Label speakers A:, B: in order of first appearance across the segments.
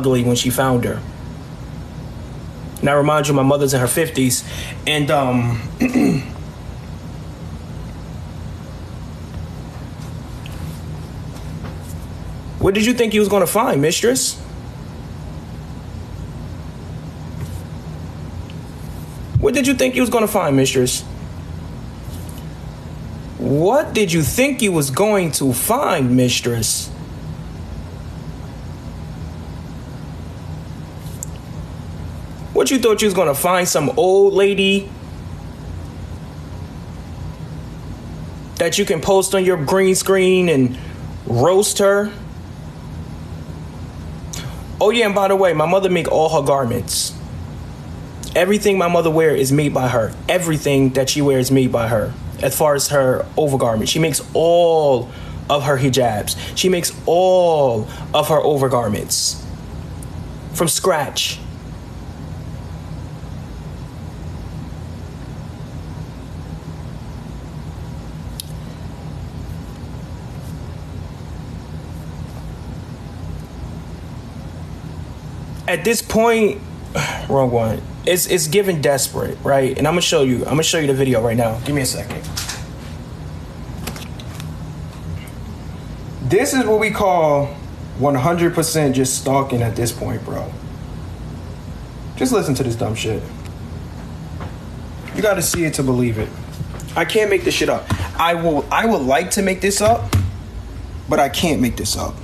A: ugly when she found her. Now, remind you, my mother's in her 50s, and what did you think you was gonna find, mistress? What did you think you was gonna find, mistress? What did you think you was going to find, mistress? What you thought you was gonna find some old lady that you can post on your green screen and roast her? Oh yeah, and by the way, my mother make all her garments. Everything my mother wears is made by her. Everything that she wears is made by her. As far as her overgarment, she makes all of her hijabs. She makes all of her overgarments from scratch. At this point, wrong one. It's given desperate, right? And I'm gonna show you the video right now. Give me a second. This is what we call 100% just stalking at this point, bro. Just listen to this dumb shit. You gotta see it to believe it. I can't make this shit up. I would like to make this up, but I can't make this up.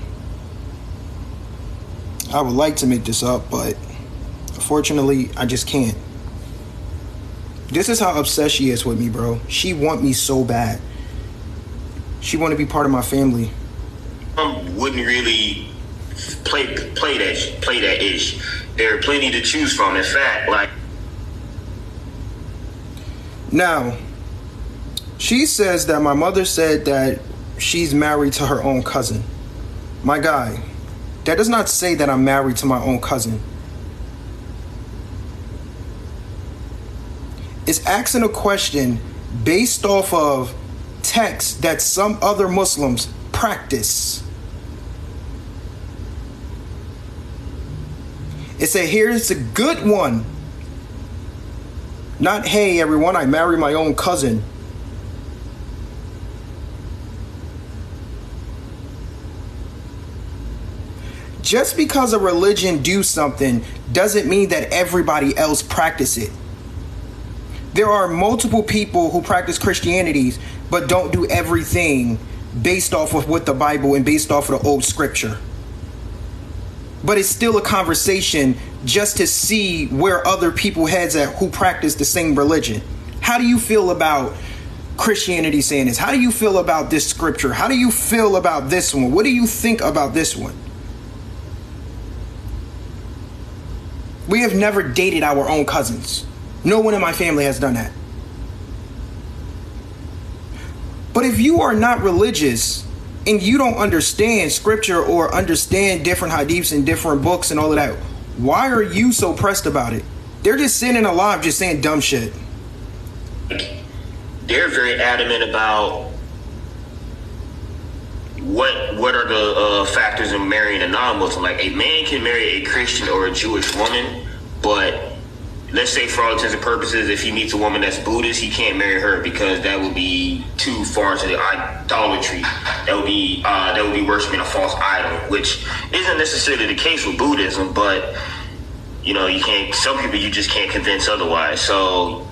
A: I would like to make this up, but unfortunately, I just can't. This is how obsessed she is with me, bro. She want me so bad. She want to be part of my family.
B: Wouldn't really play that ish. There are plenty to choose from. In fact, like
A: now, she says that my mother said that she's married to her own cousin. My guy, that does not say that I'm married to my own cousin. It's asking a question based off of texts that some other Muslims practice. It said, here's a good one. Not, hey, everyone, I marry my own cousin. Just because a religion do something doesn't mean that everybody else practice it. There are multiple people who practice Christianity but don't do everything based off of what the Bible and based off of the old scripture. But it's still a conversation just to see where other people heads at who practice the same religion. How do you feel about Christianity saying this? How do you feel about this scripture? How do you feel about this one? What do you think about this one? We have never dated our own cousins. No one in my family has done that. But if you are not religious and you don't understand scripture or understand different hadiths and different books and all of that, why are you so pressed about it? They're just sitting alive just saying dumb shit.
B: They're very adamant about what are the factors in marrying a non-Muslim. Like, a man can marry a Christian or a Jewish woman, but let's say for all intents and purposes, if he meets a woman that's Buddhist, he can't marry her because that would be too far into the idolatry. That would be worshiping a false idol, which isn't necessarily the case with Buddhism, but you know, you can't. Some people you just can't convince otherwise. So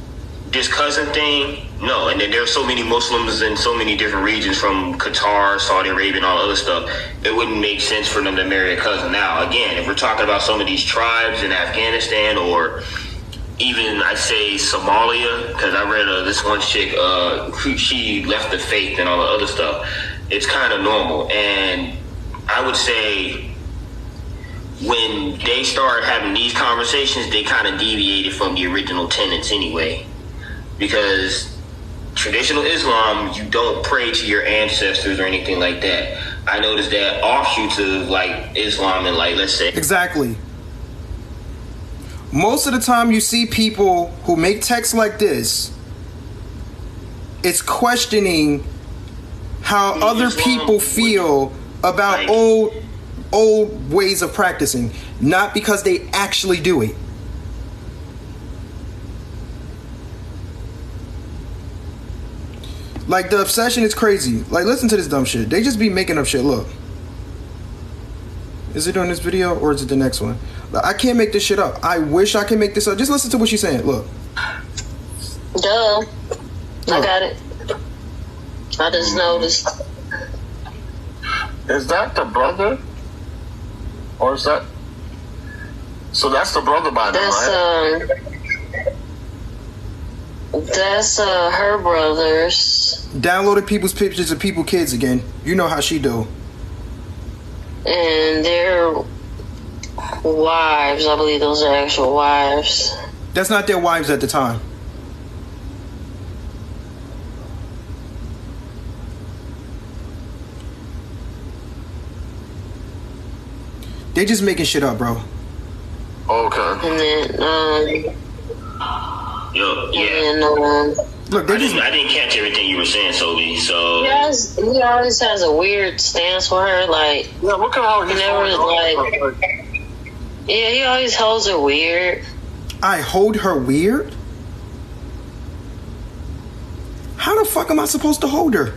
B: this cousin thing, no. And then there are so many Muslims in so many different regions, from Qatar, Saudi Arabia, and all the other stuff. It wouldn't make sense for them to marry a cousin. Now, again, if we're talking about some of these tribes in Afghanistan or even I say Somalia, because I read this one chick, she left the faith and all the other stuff. It's kind of normal, and I would say when they started having these conversations, they kind of deviated from the original tenets anyway. Because traditional Islam, you don't pray to your ancestors or anything like that. I noticed that offshoots of like Islam and like, let's say,
A: exactly. Most of the time you see people who make texts like this, it's questioning how other people feel about old ways of practicing, not because they actually do it. Like, the obsession is crazy. Like, listen to this dumb shit. They just be making up shit. Look. Is it doing this video or is it the next one? I can't make this shit up. I wish I could make this up. Just listen to what she's saying. Look.
C: Duh. I got it. I just noticed.
D: Is that the brother? Or is that... So that's the brother by now, right?
C: That's her brothers.
A: Downloaded people's pictures of people kids again. You know how she do.
C: And their wives, I believe those are actual wives.
A: That's not their wives at the time. They just making shit up, bro.
D: Okay.
C: And then,
B: Yo, yeah.
C: and then,
A: Look, they just...
B: I didn't catch everything you were saying, Sobe. So
C: he always has a weird stance with her. Like,
D: Yeah, look at how he's
C: never,
D: holding
C: yeah, he always holds her weird.
A: I hold her weird? How the fuck am I supposed to hold her?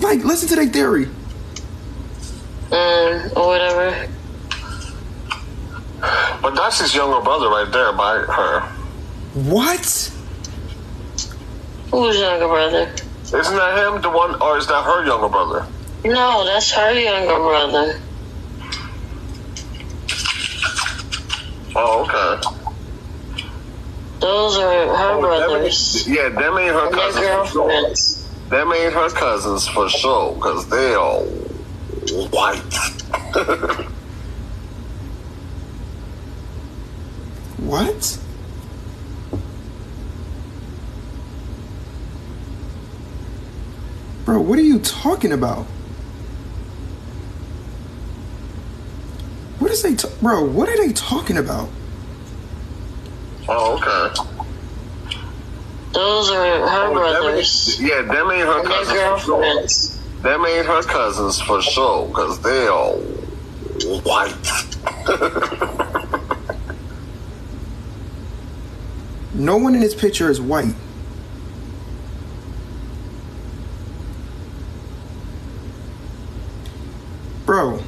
A: Like, listen to their theory.
C: Or whatever.
D: But that's his younger brother right there by her.
A: What?
C: Who's younger brother?
D: Isn't that him, the one, or is that her younger brother?
C: No, that's her younger brother.
D: Oh, okay.
C: Those are her brothers.
D: Yeah, them ain't her
C: And their
D: cousins.
C: girlfriends.
D: Them ain't her cousins for sure, because they all white.
A: What? Bro, what are you talking about? What is they... Bro, what are they talking about?
D: Oh, okay.
C: Those are her
D: Oh,
C: brothers.
D: Yeah, them ain't her
C: And their
D: cousins. For sure.
C: girlfriends.
D: Them ain't her cousins for sure, because they all white.
A: No one in this picture is white. Bro,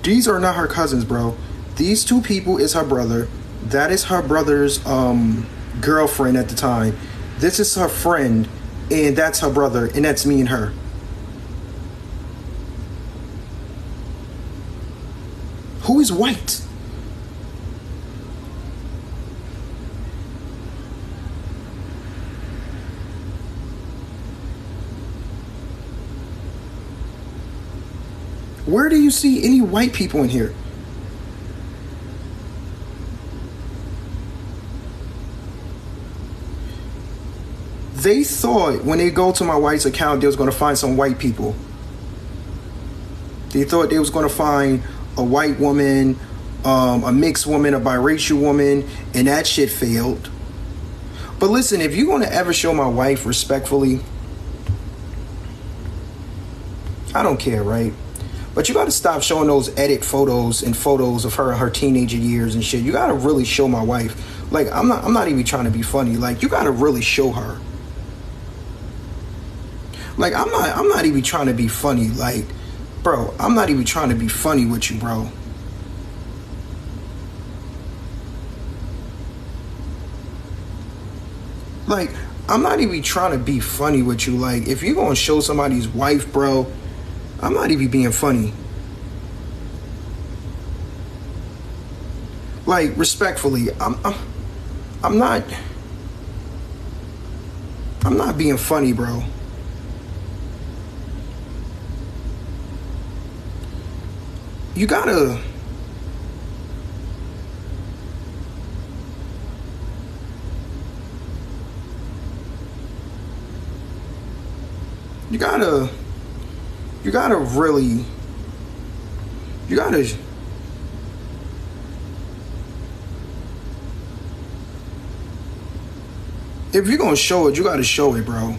A: these are not her cousins, bro. These two people is her brother. That is her brother's girlfriend at the time. This is her friend, and that's her brother, and that's me and her. Who is white? Where do you see any white people in here? They thought when they go to my wife's account, they was going to find some white people. They thought they was going to find a white woman, a mixed woman, a biracial woman, and that shit failed. But listen, if you're going to ever show my wife respectfully, I don't care, right? But you got to stop showing those edit photos and photos of her teenager years and shit. You got to really show my wife. Like, I'm not even trying to be funny. Like, you got to really show her. Like, I'm not even trying to be funny. Like, bro, I'm not even trying to be funny with you, bro. Like, I'm not even trying to be funny with you. Like, if you're going to show somebody's wife, bro, I'm not even being funny. Like, respectfully, I'm not being funny, bro. You gotta... You gotta really... You gotta... If you're gonna show it, you gotta show it, bro.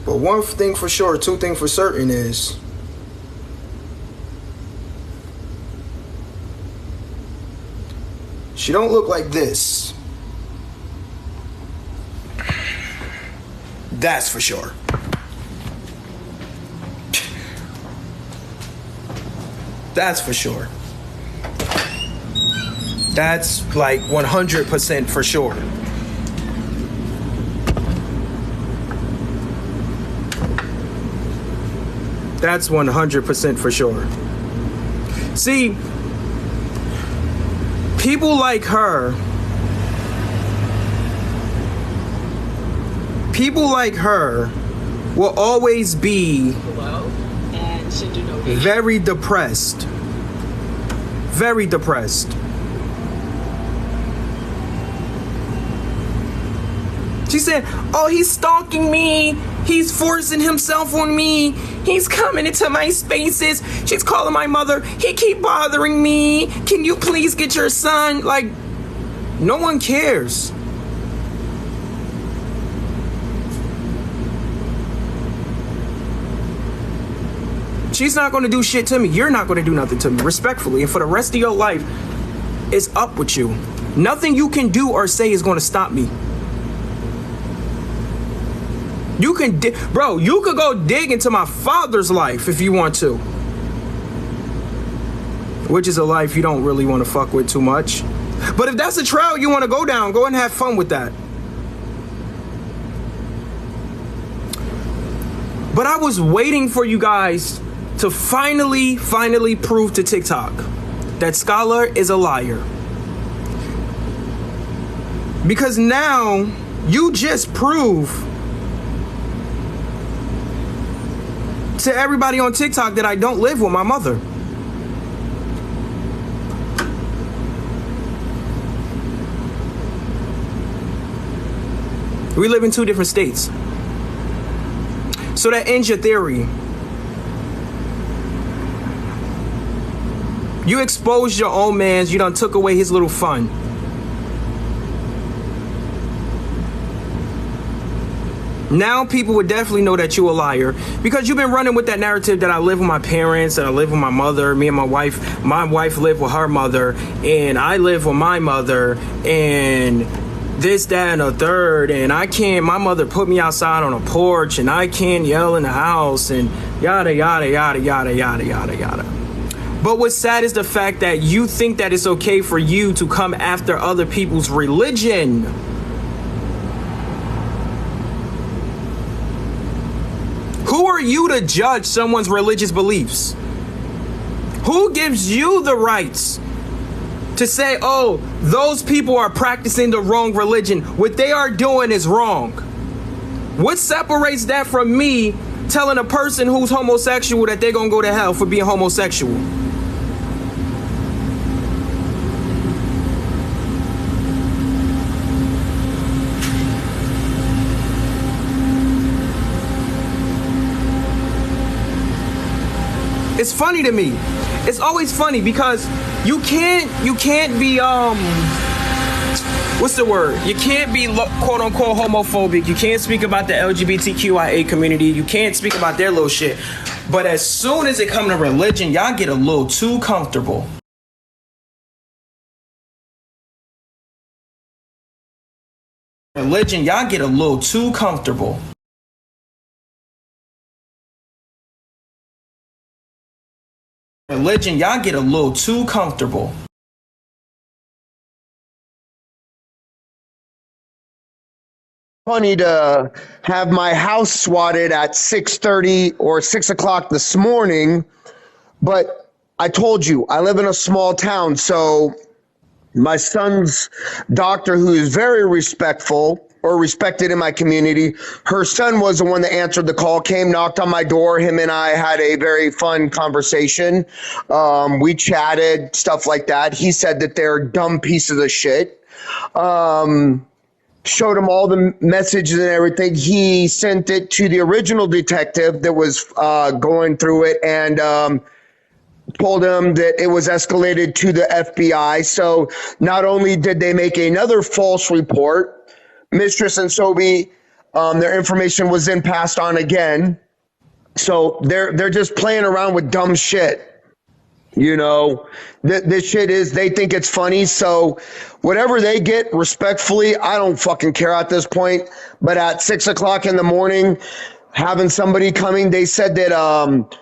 A: But one thing for sure, two things for certain is she don't look like this. That's for sure. That's for sure. That's like 100% for sure. That's 100% for sure. See, people like her, will always be very depressed. Very depressed. She said, oh, he's stalking me. He's forcing himself on me. He's coming into my spaces. She's calling my mother. He keep bothering me. Can you please get your son? Like, no one cares. She's not going to do shit to me. You're not going to do nothing to me, respectfully. And for the rest of your life, it's up with you. Nothing you can do or say is going to stop me. You can, bro, you could go dig into my father's life if you want to. Which is a life you don't really want to fuck with too much. But if that's a trail you want to go down, go and have fun with that. But I was waiting for you guys to finally prove to TikTok that Scholar is a liar. Because now you just prove to everybody on TikTok that I don't live with my mother. We live in two different states. So that ends your theory. You exposed your own mans, you done took away his little fun. Now people would definitely know that you a liar because you've been running with that narrative that I live with my parents, that I live with my mother, me and my wife live with her mother, and I live with my mother, and this, that, and a third, and my mother put me outside on a porch, and I can't yell in the house, and yada, yada, yada, yada, yada, yada, yada. But what's sad is the fact that you think that it's okay for you to come after other people's religion. Who are you to judge someone's religious beliefs? Who gives you the rights to say, oh, those people are practicing the wrong religion? What they are doing is wrong. What separates that from me telling a person who's homosexual that they're gonna go to hell for being homosexual? It's funny to me. It's always funny because you can't be what's the word? You can't be quote unquote homophobic. You can't speak about the LGBTQIA community. You can't speak about their little shit. But as soon as it comes to religion, y'all get a little too comfortable. Religion, y'all get a little too comfortable. Religion, y'all get a little too comfortable.
E: Funny to have my house swatted at 6:30 or 6 o'clock this morning, but I told you I live in a small town, so my son's doctor, who is very respectful or respected in my community, her son was the one that answered the call, came, knocked on my door. Him and I had a very fun conversation. We chatted, stuff like that. He said that they're dumb pieces of shit. Showed him all the messages and everything. He sent it to the original detective that was going through it, and told him that it was escalated to the FBI. So not only did they make another false report, Mistress and Sobe, their information was then passed on again. So they're just playing around with dumb shit. You know, this shit is, they think it's funny. So whatever they get, respectfully, I don't fucking care at this point. But at 6 o'clock in the morning, having somebody coming, they said that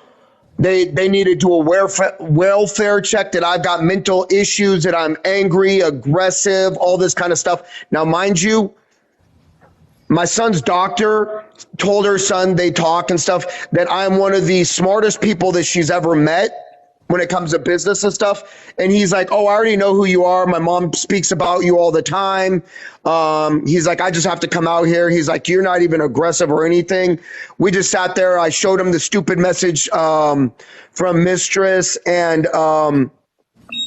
E: they need to do a welfare check, that I've got mental issues, that I'm angry, aggressive, all this kind of stuff. Now, mind you, my son's doctor told her son, they talk and stuff, that I'm one of the smartest people that she's ever met when it comes to business and stuff. And he's like, oh, I already know who you are. My mom speaks about you all the time. He's like, I just have to come out here. He's like, you're not even aggressive or anything. We just sat there. I showed him the stupid message from Mistress, and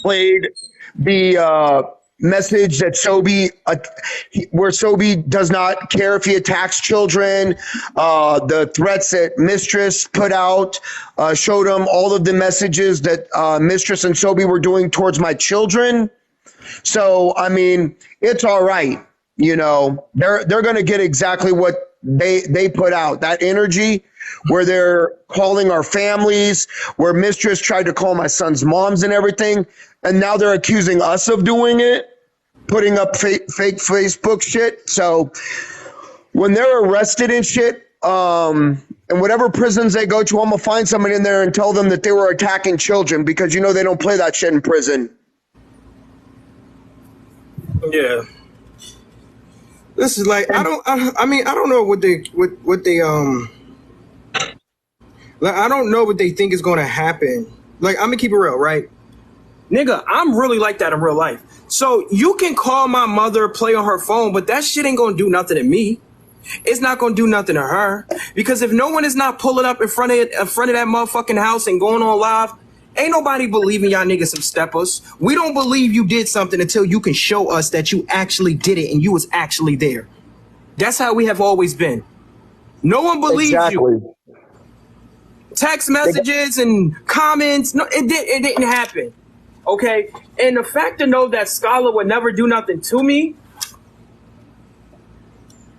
E: played the message that Sobe, where Sobe does not care if he attacks children, the threats that Mistress put out, showed him all of the messages that Mistress and Sobe were doing towards my children. So, I mean, it's all right. You know, they're going to get exactly what they put out, that energy where they're calling our families, where Mistress tried to call my son's moms and everything. And now they're accusing us of doing it, putting up fake Facebook shit. So when they're arrested and shit, and whatever prisons they go to, I'm going to find someone in there and tell them that they were attacking children, because, you know, they don't play that shit in prison.
A: Yeah. This is like, I don't know what they like, I don't know what they think is going to happen. Like, I'm going to keep it real, right? Nigga, I'm really like that in real life. So you can call my mother, play on her phone, but that shit ain't gonna do nothing to me. It's not gonna do nothing to her. Because if no one is not pulling up in front of that motherfucking house and going on live, ain't nobody believing y'all niggas some steppers. We don't believe you did something until you can show us that you actually did it and you was actually there. That's how we have always been. No one believes you. Text messages and comments, no, it didn't happen. Okay, and the fact to know that Scholar would never do nothing to me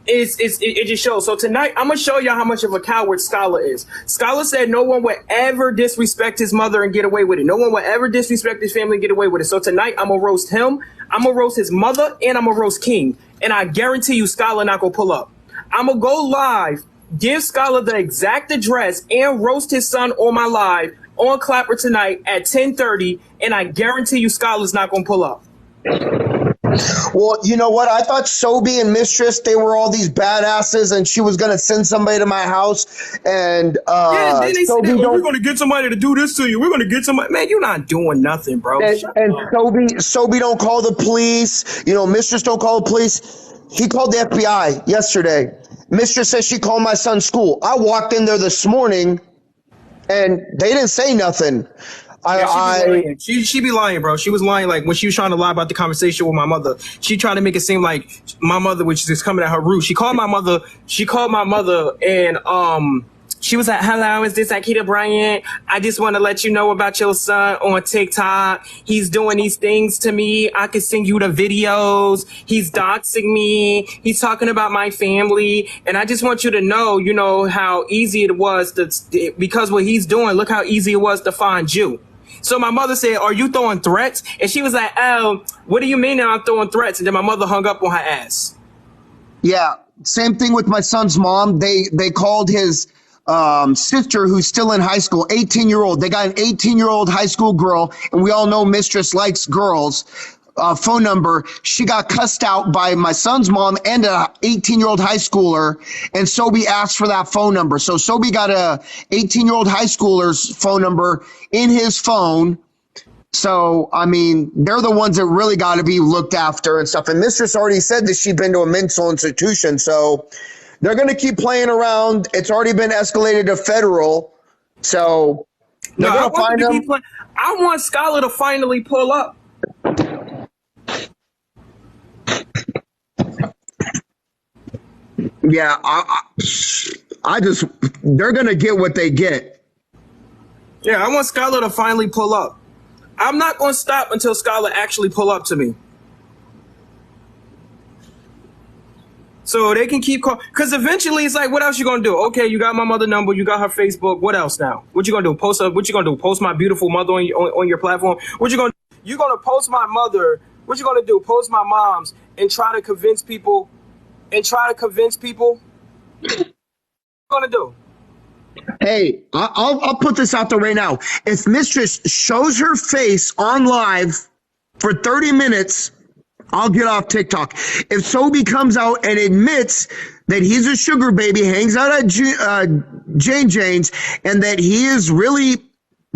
A: it just shows. So tonight I'm gonna show y'all how much of a coward Scholar is. Scholar said no one would ever disrespect his mother and get away with it. No one would ever disrespect his family and get away with it. So tonight I'm gonna roast him, I'm gonna roast his mother, and I'm gonna roast King. And I guarantee you Scholar not gonna pull up. I'm gonna go live, give Scholar the exact address, and roast his son on my live on Clapper tonight at 10:30, and I guarantee you Scholar's not going to pull up.
E: Well, you know what? I thought Sobe and Mistress, they were all these badasses, and she was going to send somebody to my house. And
A: yeah, then they said, we're going to get somebody to do this to you. We're going to get somebody. Man, you're not doing nothing, bro.
E: And Sobe don't call the police. You know, Mistress don't call the police. He called the FBI yesterday. Mistress says she called my son's school. I walked in there this morning, and they didn't say nothing.
A: She be lying, bro. She was lying, like when she was trying to lie about the conversation with my mother. She tried to make it seem like my mother, which is coming at her root. She called my mother, and she was like, hello, is this Akita Bryant? I just want to let you know about your son on TikTok. He's doing these things to me. I can send you the videos. He's doxing me. He's talking about my family. And I just want you to know, you know, how easy it was because what he's doing, look how easy it was to find you. So my mother said, are you throwing threats? And she was like, oh, what do you mean that I'm throwing threats? And then my mother hung up on her ass.
E: Yeah, same thing with my son's mom. They called his sister, who's still in high school, 18-year-old. They got an 18-year-old high school girl, and we all know Mistress likes girls. Phone number. She got cussed out by my son's mom and a 18-year-old high schooler, and Sobe asked for that phone number. So Sobe got a 18-year-old high schooler's phone number in his phone. So, I mean, they're the ones that really got to be looked after and stuff. And Mistress already said that she'd been to a mental institution, so they're going to keep playing around. It's already been escalated to federal. So,
A: no, I want Scholar to finally pull up.
E: Yeah, I just, they're going to get what they get.
A: Yeah, I want Skylar to finally pull up. I'm not going to stop until Skylar actually pull up to me. So they can keep calling. Because eventually it's like, what else you going to do? Okay, you got my mother number. You got her Facebook. What else now? What you going to do? What you going to do? Post my beautiful mother on your platform? What you going to do? You're going to post my mother. What you going to do? Post my mom's and try to convince people. What you going to do?
E: Hey, I'll put this out there right now. If Mistress shows her face on live for 30 minutes, I'll get off TikTok. If Sobe comes out and admits that he's a sugar baby, hangs out at Jane Jane's, and that he is really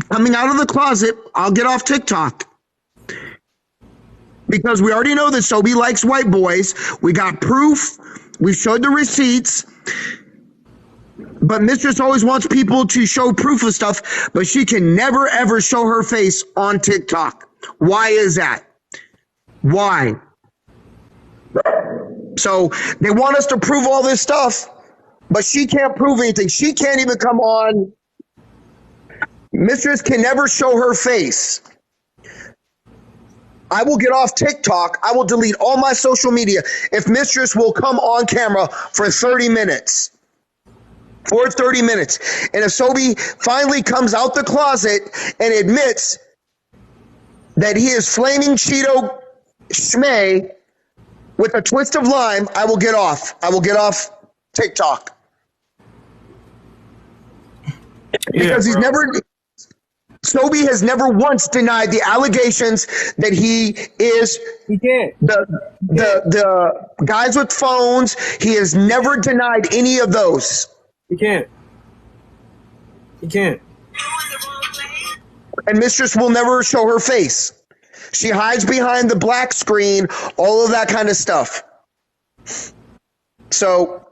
E: coming out of the closet, I'll get off TikTok. Because we already know that Sobe likes white boys. We got proof. We showed the receipts. But Mistress always wants people to show proof of stuff, but she can never, ever show her face on TikTok. Why is that? Why? So they want us to prove all this stuff, but she can't prove anything. She can't even come on. Mistress can never show her face. I will get off TikTok. I will delete all my social media if Mistress will come on camera for 30 minutes. For 30 minutes. And if Sobe finally comes out the closet and admits that he is flaming Cheeto Schmay with a twist of lime, I will get off. I will get off TikTok. Because he's never... Sobe has never once denied the allegations that he is the guys with phones. He has never denied any of those.
A: He can't.
E: And Mistress will never show her face. She hides behind the black screen, all of that kind of stuff. So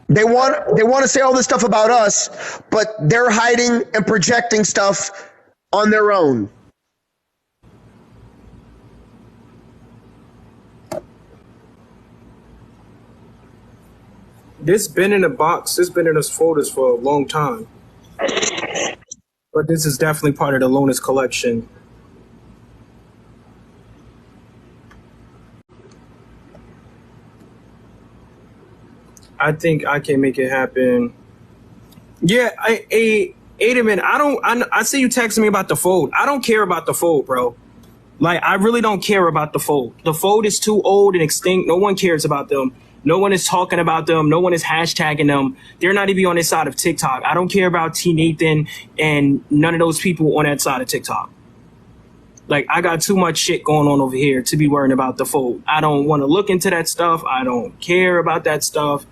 E: they want to say all this stuff about us, but they're hiding and projecting stuff on their own.
A: This been in a box. This been in us folders for a long time. But this is definitely part of the Luna's collection. I think I can make it happen. Yeah, Ademan, I see you texting me about the fold. I don't care about the fold, bro. Like, I really don't care about the fold. The fold is too old and extinct. No one cares about them. No one is talking about them. No one is hashtagging them. They're not even on this side of TikTok. I don't care about T. Nathan and none of those people on that side of TikTok. Like, I got too much shit going on over here to be worrying about the fold. I don't want to look into that stuff. I don't care about that stuff.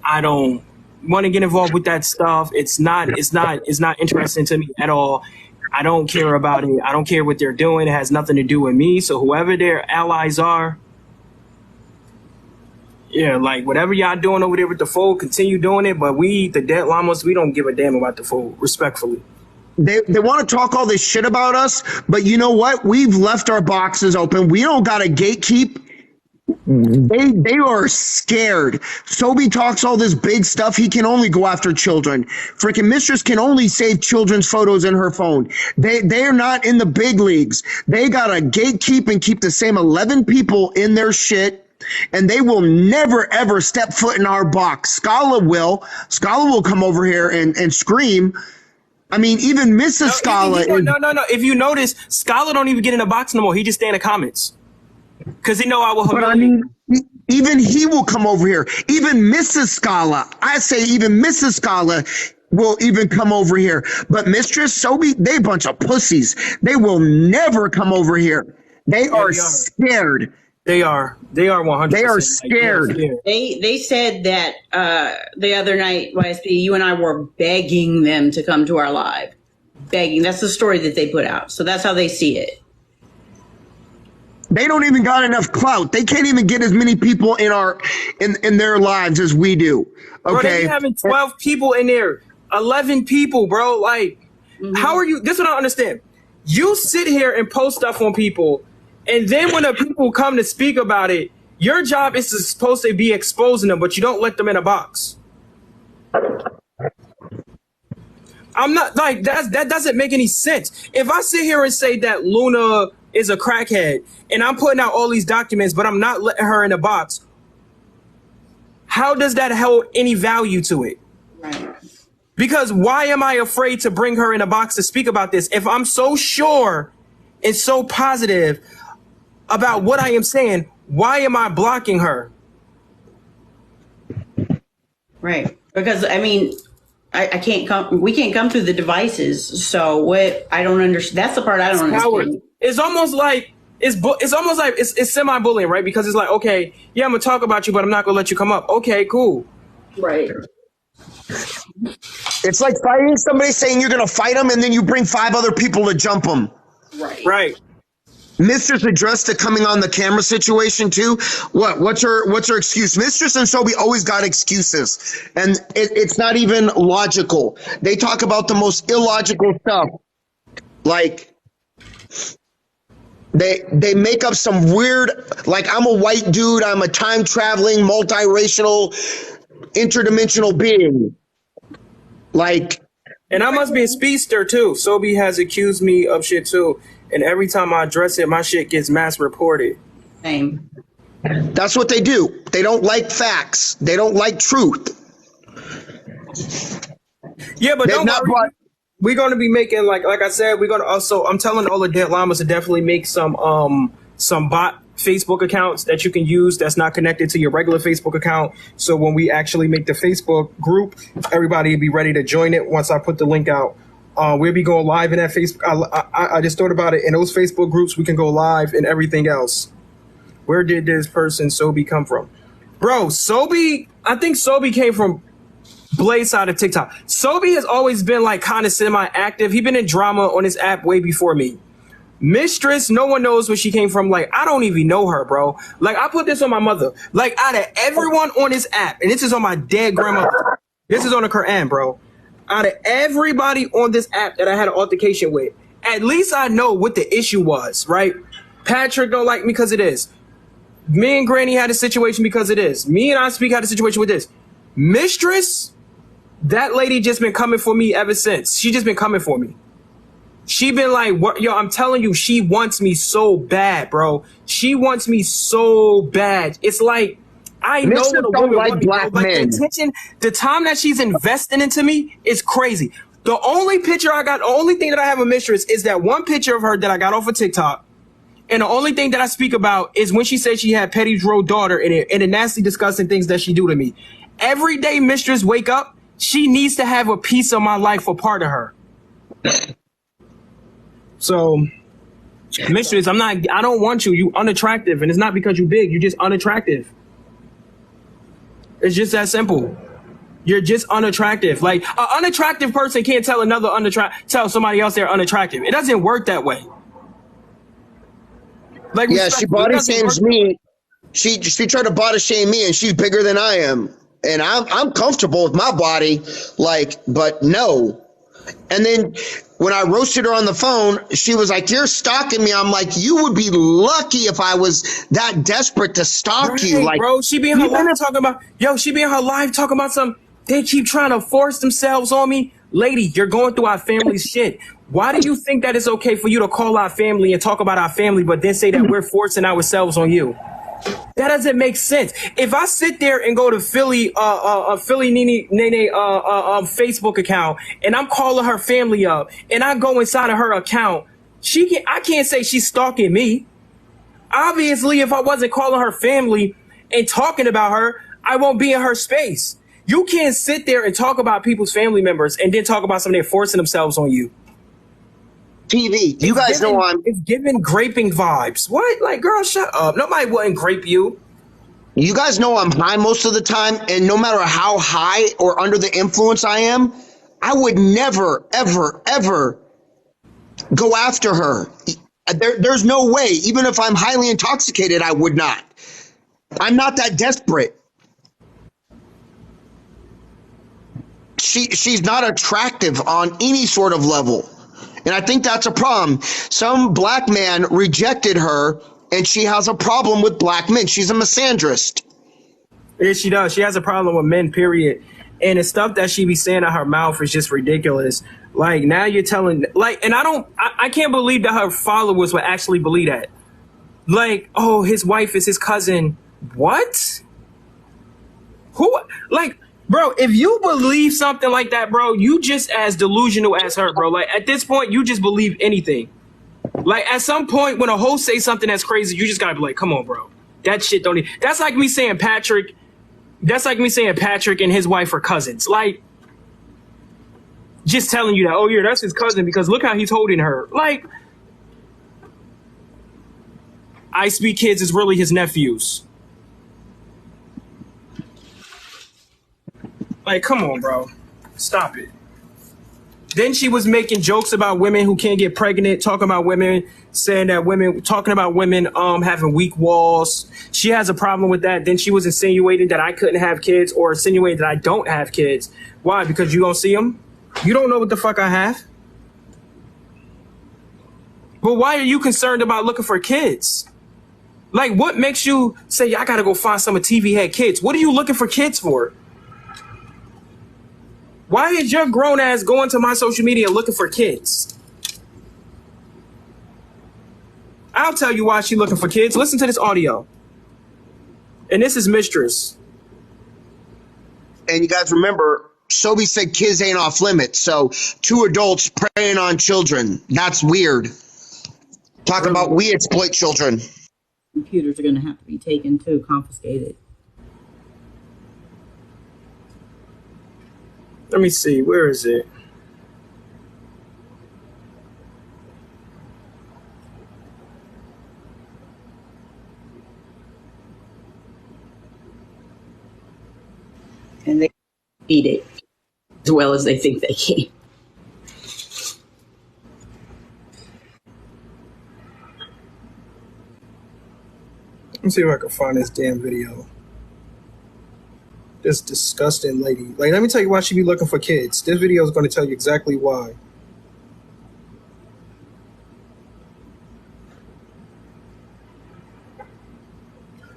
A: I don't want to get involved with that stuff. It's not interesting to me at all. I don't care about it. I don't care what they're doing. It has nothing to do with me. So whoever their allies are, yeah, like whatever y'all doing over there with the fold, continue doing it. But we, the Dead Llamas, we don't give a damn about the fold, respectfully.
E: They want to talk all this shit about us, but you know what? We've left our boxes open. We don't got to gatekeep. They are scared. Sobe talks all this big stuff. He can only go after children. Freaking Mistress can only save children's photos in her phone. They are not in the big leagues. They got to gatekeep and keep the same 11 people in their shit. And they will never, ever step foot in our box. Scala will. Scala will come over here and scream. I mean, even Mrs. Scala.
A: No. If you notice, Scala don't even get in the box no more. He just stay in the comments. Because he know I will.
E: But I mean, even he will come over here. Even Mrs. Scala. I say even Mrs. Scala will even come over here. But Mistress, Sobe, they a bunch of pussies. They will never come over here. They are scared.
A: They are 100%.
E: They are scared.
F: They said that the other night, YSP, you and I were begging them to come to our live. Begging. That's the story that they put out. So that's how they see it.
E: They don't even got enough clout. They can't even get as many people in their lives as we do. Okay.
A: Bro, they be having 12 people in there, 11 people, bro. Like, how are you? This is what I don't understand. You sit here and post stuff on people, and then when the people come to speak about it, your job is supposed to be exposing them, but you don't let them in a box.
G: I'm not like that doesn't make any sense. If I sit here and say that Luna is a crackhead and I'm putting out all these documents, but I'm not letting her in a box, how does that hold any value to it?
F: Right.
G: Because why am I afraid to bring her in a box to speak about this? If I'm so sure and so positive about what I am saying, why am I blocking her?
F: Right. Because I mean, I can't come. We can't come through the devices. So what? I don't understand. That's the part I don't understand.
G: It's almost like it's semi-bullying, right? Because it's like, okay, yeah, I'm gonna talk about you, but I'm not gonna let you come up. Okay, cool.
F: Right.
E: It's like fighting somebody, saying you're going to fight them, and then you bring 5 other people to jump them.
F: Right.
G: Right.
E: Mistress addressed the coming on the camera situation too. What's her excuse? Mistress and Sobe always got excuses, and it's not even logical. They talk about the most illogical stuff, like they make up some weird, like, I'm a white dude, I'm a time traveling, multiracial, interdimensional being, like.
G: And I must be a speedster too. Sobe has accused me of shit too. And every time I address it, my shit gets mass reported.
F: Same.
E: That's what they do. They don't like facts. They don't like truth.
G: Yeah, but don't worry. We're going to be making, like I said, we're going to also, I'm telling all the dead llamas to definitely make some bot Facebook accounts that you can use that's not connected to your regular Facebook account. So when we actually make the Facebook group, everybody will be ready to join it once I put the link out. We'll be going live in that Facebook. I just thought about it. In those Facebook groups, we can go live and everything else. Where did this person Sobe come from? Bro, Sobe, I think Sobe came from Blaze side of TikTok. Sobe has always been like kind of semi-active. He's been in drama on this app way before me. Mistress, no one knows where she came from. Like, I don't even know her, bro. Like, I put this on my mother. Like, out of everyone on this app, and this is on my dead grandmother. This is on the Quran, bro. Out of everybody on this app that I had an altercation with, at least I know what the issue was, right? Patrick don't like me because it is. Me and Granny had a situation because it is. Me and I Speak had a situation with this. Mistress, that lady just been coming for me ever since. She just been coming for me. She been like, what? Yo, I'm telling you, she wants me so bad, bro. She wants me so bad. It's like, I know what a woman
E: like black men.
G: The attention, the time that she's investing into me is crazy. The only picture I got, the only thing that I have of Mistress is that one picture of her that I got off of TikTok. And the only thing that I speak about is when she said she had Petty Drow daughter and the nasty, disgusting things that she do to me. Every day Mistress wake up, she needs to have a piece of my life, a part of her. So, Mistress, I don't want you. You unattractive. And it's not because you big. You're just unattractive. It's just that simple. You're just unattractive. Like, an unattractive person can't tell tell somebody else they're unattractive. It doesn't work that way. Like,
E: yeah, she body shames me. She tried to body shame me, and she's bigger than I am. And I'm comfortable with my body, like, but no. And then when I roasted her on the phone, she was like, "You're stalking me." I'm like, "You would be lucky if I was that desperate to stalk you." Like,
G: bro, she be in her live talking about, some, they keep trying to force themselves on me. Lady, you're going through our family's shit. Why do you think that it's okay for you to call our family and talk about our family, but then say that we're forcing ourselves on you? That doesn't make sense. If I sit there and go to Philly Nene Facebook account and I'm calling her family up and I go inside of her account, I can't say she's stalking me. Obviously, if I wasn't calling her family and talking about her, I won't be in her space. You can't sit there and talk about people's family members and then talk about somebody forcing themselves on you.
E: TV. You guys know
G: it's giving graping vibes. What? Like, girl, shut up. Nobody wouldn't grape you.
E: You guys know I'm high most of the time, and no matter how high or under the influence I am, I would never, ever, ever go after her. There's no way. Even if I'm highly intoxicated, I would not. I'm not that desperate. She's not attractive on any sort of level. And I think that's a problem. Some black man rejected her, and she has a problem with black men. She's a misandrist.
G: Yeah, she does. She has a problem with men, period. And the stuff that she be saying out her mouth is just ridiculous. Like, now you're telling, like, and I can't believe that her followers would actually believe that. Like, oh, his wife is his cousin. What? Who? Like, bro, if you believe something like that, bro, you just as delusional as her, bro. Like, at this point, you just believe anything. Like, at some point, when a host says something that's crazy, you just gotta be like, come on, bro. That shit don't need. That's like me saying Patrick and his wife are cousins. Like, just telling you that, oh yeah, that's his cousin because look how he's holding her. Like, I Speak Kids is really his nephews. Like, come on, bro. Stop it. Then she was making jokes about women who can't get pregnant, talking about women, saying that talking about women having weak walls. She has a problem with that. Then she was insinuating that I couldn't have kids or insinuating that I don't have kids. Why? Because you don't see them? You don't know what the fuck I have? But why are you concerned about looking for kids? Like, what makes you say, I gotta go find some of TV had kids? What are you looking for kids for? Why is your grown ass going to my social media looking for kids? I'll tell you why she's looking for kids. Listen to this audio. And this is Mistress.
E: And you guys remember, Sobe said kids ain't off limits. So 2 adults preying on children. That's weird. Talking about we exploit children.
F: Computers are going to have to be taken too, confiscated.
G: Let me see. Where is it?
F: And they beat it as well as they think they can.
G: Let me see if I can find this damn video. This disgusting lady. Like, let me tell you why she be looking for kids. This video is going to tell you exactly why.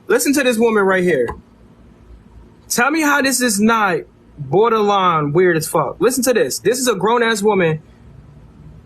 G: Listen to this woman right here. Tell me how this is not borderline weird as fuck. Listen to this. This is a grown-ass woman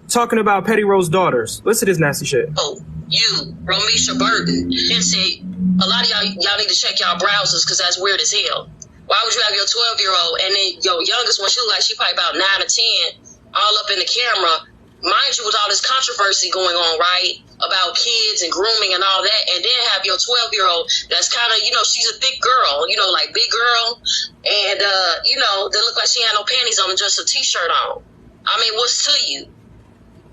G: talking about Petty Rose's daughters. Listen to this nasty shit.
H: Oh, you, Romisha Burton, and say, a lot of y'all need to check y'all browsers because that's weird as hell. Why would you have your 12-year-old and then your youngest one, she look like she probably about 9 or 10, all up in the camera, mind you, with all this controversy going on, right, about kids and grooming and all that, and then have your 12-year-old that's kind of, she's a thick girl, like big girl, and, that look like she had no panties on and just a T-shirt on. I mean, what's to you?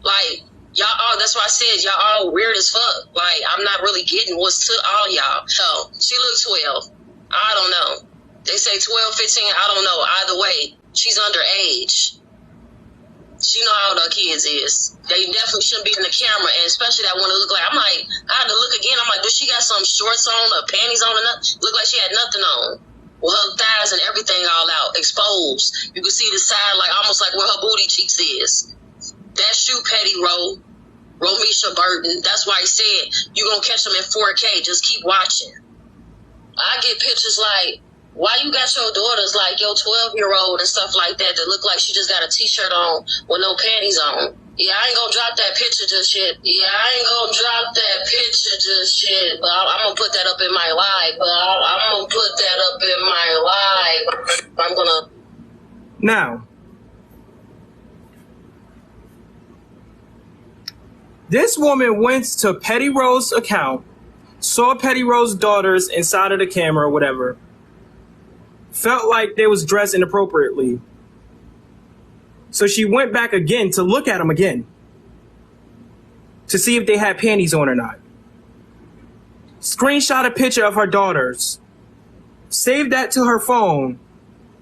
H: Like, y'all all, that's why I said y'all all weird as fuck. Like, I'm not really getting what's to all y'all. So, she looked 12. I don't know. They say 12, 15, I don't know. Either way, she's underage. She know how old her kids is. They definitely shouldn't be in the camera, and especially that one that look like, I'm like, I had to look again. I'm like, does she got some shorts on or panties on or nothing? Look like she had nothing on. With her thighs and everything all out, exposed. You can see the side, like almost like where her booty cheeks is. That's you, Petty Romisha Burton. That's why he said, you're going to catch them in 4K. Just keep watching. I get pictures like, why you got your daughters like your 12-year-old and stuff like that look like she just got a T-shirt on with no panties on? Yeah, I ain't gonna drop that picture just yet. But I'm gonna put that up in my live. I'm gonna.
G: Now, this woman went to Petty Rose's account, saw Petty Rose's daughters inside of the camera or whatever, felt like they was dressed inappropriately. So she went back again to look at them again to see if they had panties on or not. Screenshot a picture of her daughters, saved that to her phone,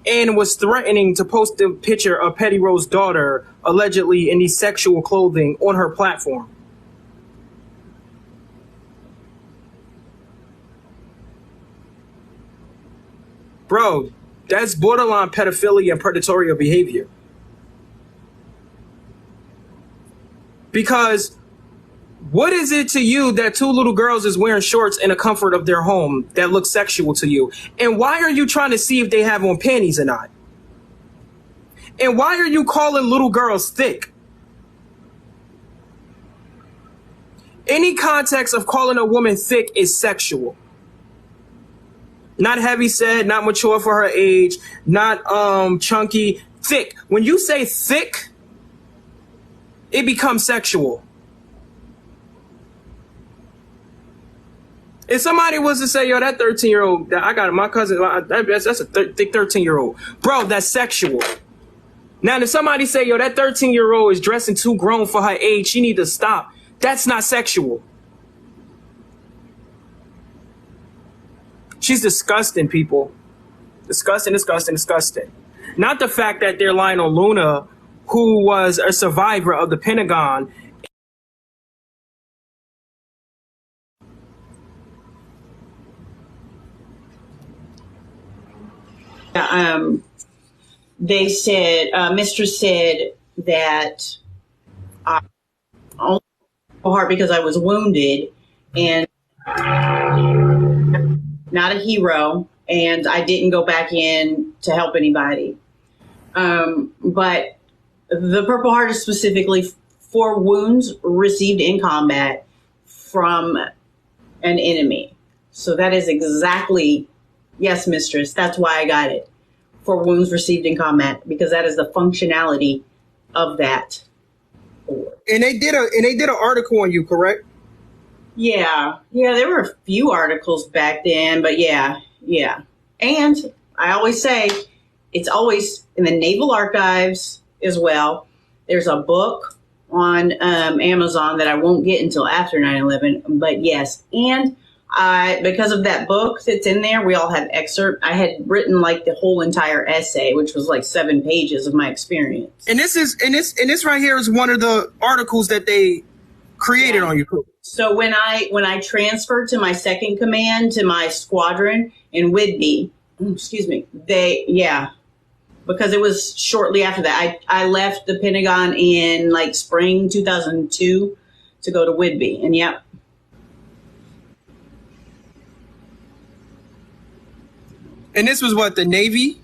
G: and was threatening to post the picture of Petty Rose's daughter allegedly in these sexual clothing on her platform. Bro, that's borderline pedophilia and predatory behavior. Because what is it to you that 2 little girls is wearing shorts in the comfort of their home that look sexual to you? And why are you trying to see if they have on panties or not? And why are you calling little girls thick? Any context of calling a woman thick is sexual. Not heavy set, not mature for her age, not chunky, thick. When you say thick, it becomes sexual. If somebody was to say, yo, that 13-year-old, I got it, my cousin, that's a thick 13-year-old. Bro, that's sexual. Now, if somebody say, yo, that 13-year-old is dressing too grown for her age, she need to stop. That's not sexual. She's disgusting, people. Disgusting, disgusting, disgusting. Not the fact that they're lying on Luna, who was a survivor of the Pentagon.
F: They said, Mistress said that I only heart because I was wounded and not a hero, and I didn't go back in to help anybody. But the Purple Heart is specifically for wounds received in combat from an enemy. So that is exactly, yes, Mistress, that's why I got it. For wounds received in combat, because that is the functionality of that.
G: And they did an article on you, correct?
F: Yeah, there were a few articles back then, but yeah. And I always say it's always in the Naval Archives as well. There's a book on Amazon that I won't get until after 9/11, but yes. And because of that book that's in there, we all have excerpt. I had written like the whole entire essay, which was like 7 pages of my experience.
G: And this right here is one of the articles that they created on you.
F: So when I transferred to my second command, to my squadron in Whidbey, because it was shortly after that. I left the Pentagon in like spring 2002 to go to Whidbey, and yep.
G: And this was what, the Navy?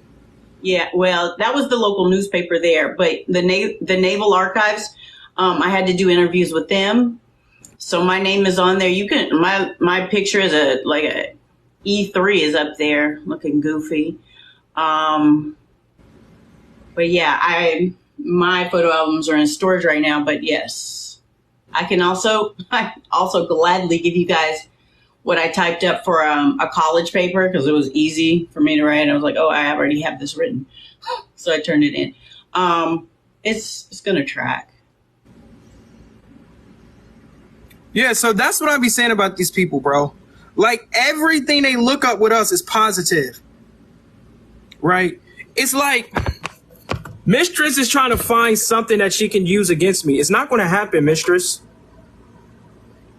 F: Yeah, well, that was the local newspaper there, but the Naval Archives, I had to do interviews with them. So my name is on there. You can my picture is a E3 is up there, looking goofy. But yeah, my photo albums are in storage right now. But yes, I also gladly give you guys what I typed up for a college paper, because it was easy for me to write. I was like, oh, I already have this written. So I turned it in. It's going to track.
G: Yeah, so that's what I be saying about these people, bro. Like, everything they look up with us is positive. Right? It's like Mistress is trying to find something that she can use against me. It's not going to happen, Mistress.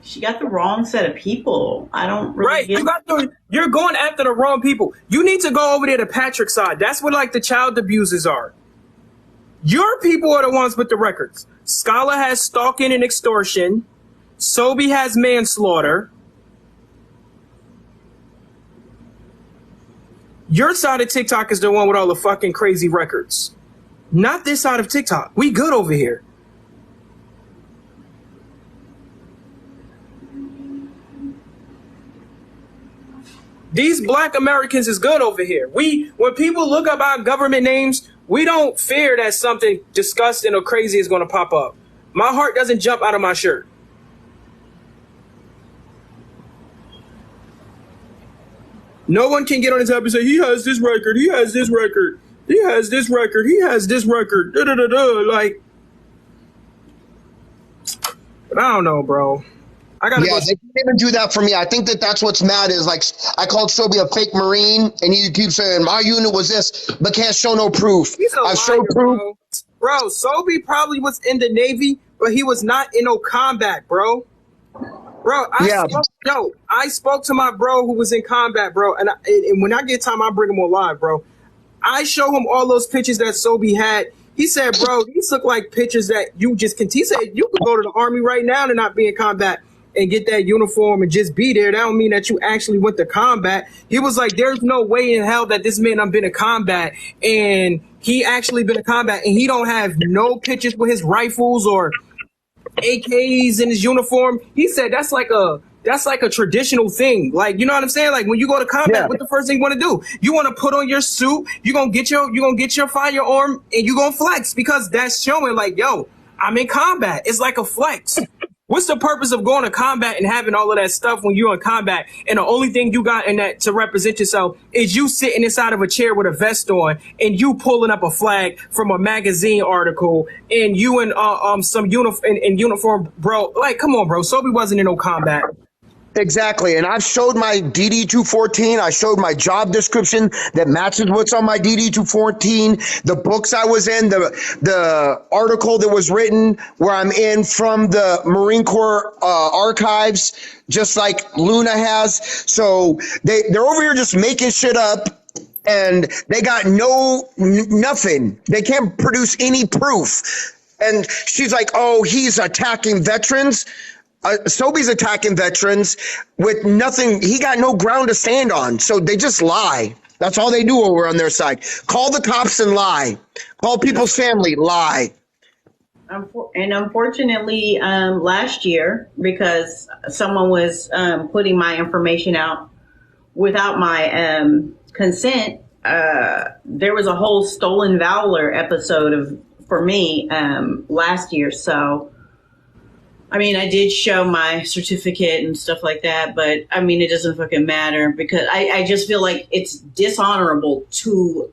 F: She got the wrong set of people. I don't really
G: you're going after the wrong people. You need to go over there to Patrick's side. That's what like the child abusers are. Your people are the ones with the records. Scholar has stalking and extortion. Sobe has manslaughter. Your side of TikTok is the one with all the fucking crazy records. Not this side of TikTok. We good over here. These black Americans is good over here. When people look up our government names, we don't fear that something disgusting or crazy is going to pop up. My heart doesn't jump out of my shirt. No one can get on his app and say, he has this record, he has this record, he has this record, he has this record, like, but I don't know, bro. I gotta go.
E: They can't even do that for me. I think that's what's mad is like I called Sobe a fake Marine, and he keeps saying my unit was this, but can't show no proof.
G: I showed proof. Bro, Sobe probably was in the Navy, but he was not in no combat, bro. Bro, I spoke to my bro who was in combat, bro, and when I get time, I bring him on live, bro. I show him all those pictures that Sobe had. He said, bro, these look like pictures that you just can. He said, you could go to the Army right now and not be in combat and get that uniform and just be there. That don't mean that you actually went to combat. He was like, there's no way in hell that this man I've been in combat and he actually been in combat, and he don't have no pictures with his rifles or AKs in his uniform. He said that's like a traditional thing. Like, you know what I'm saying? Like when you go to combat, what the first thing you want to do? You want to put on your suit, you're gonna get your firearm, and you gonna flex, because that's showing like, yo, I'm in combat. It's like a flex. What's the purpose of going to combat and having all of that stuff when you're in combat, and the only thing you got in that to represent yourself is you sitting inside of a chair with a vest on and you pulling up a flag from a magazine article and you in some uniform, bro? Like, come on, bro. Sobe wasn't in no combat.
E: Exactly. And I've showed my DD-214. I showed my job description that matches what's on my DD-214, the books I was in, the article that was written where I'm in from the Marine Corps archives, just like Luna has. So they're over here just making shit up, and they got nothing. They can't produce any proof. And she's like, oh, he's attacking veterans. Sobe's attacking veterans with nothing. He got no ground to stand on. So they just lie. That's all they do over on their side. Call the cops and lie. Call people's family, lie.
F: And unfortunately, last year, because someone was putting my information out without my consent, there was a whole Stolen Valor episode for me last year. So, I mean, I did show my certificate and stuff like that, but I mean, it doesn't fucking matter, because I just feel like it's dishonorable to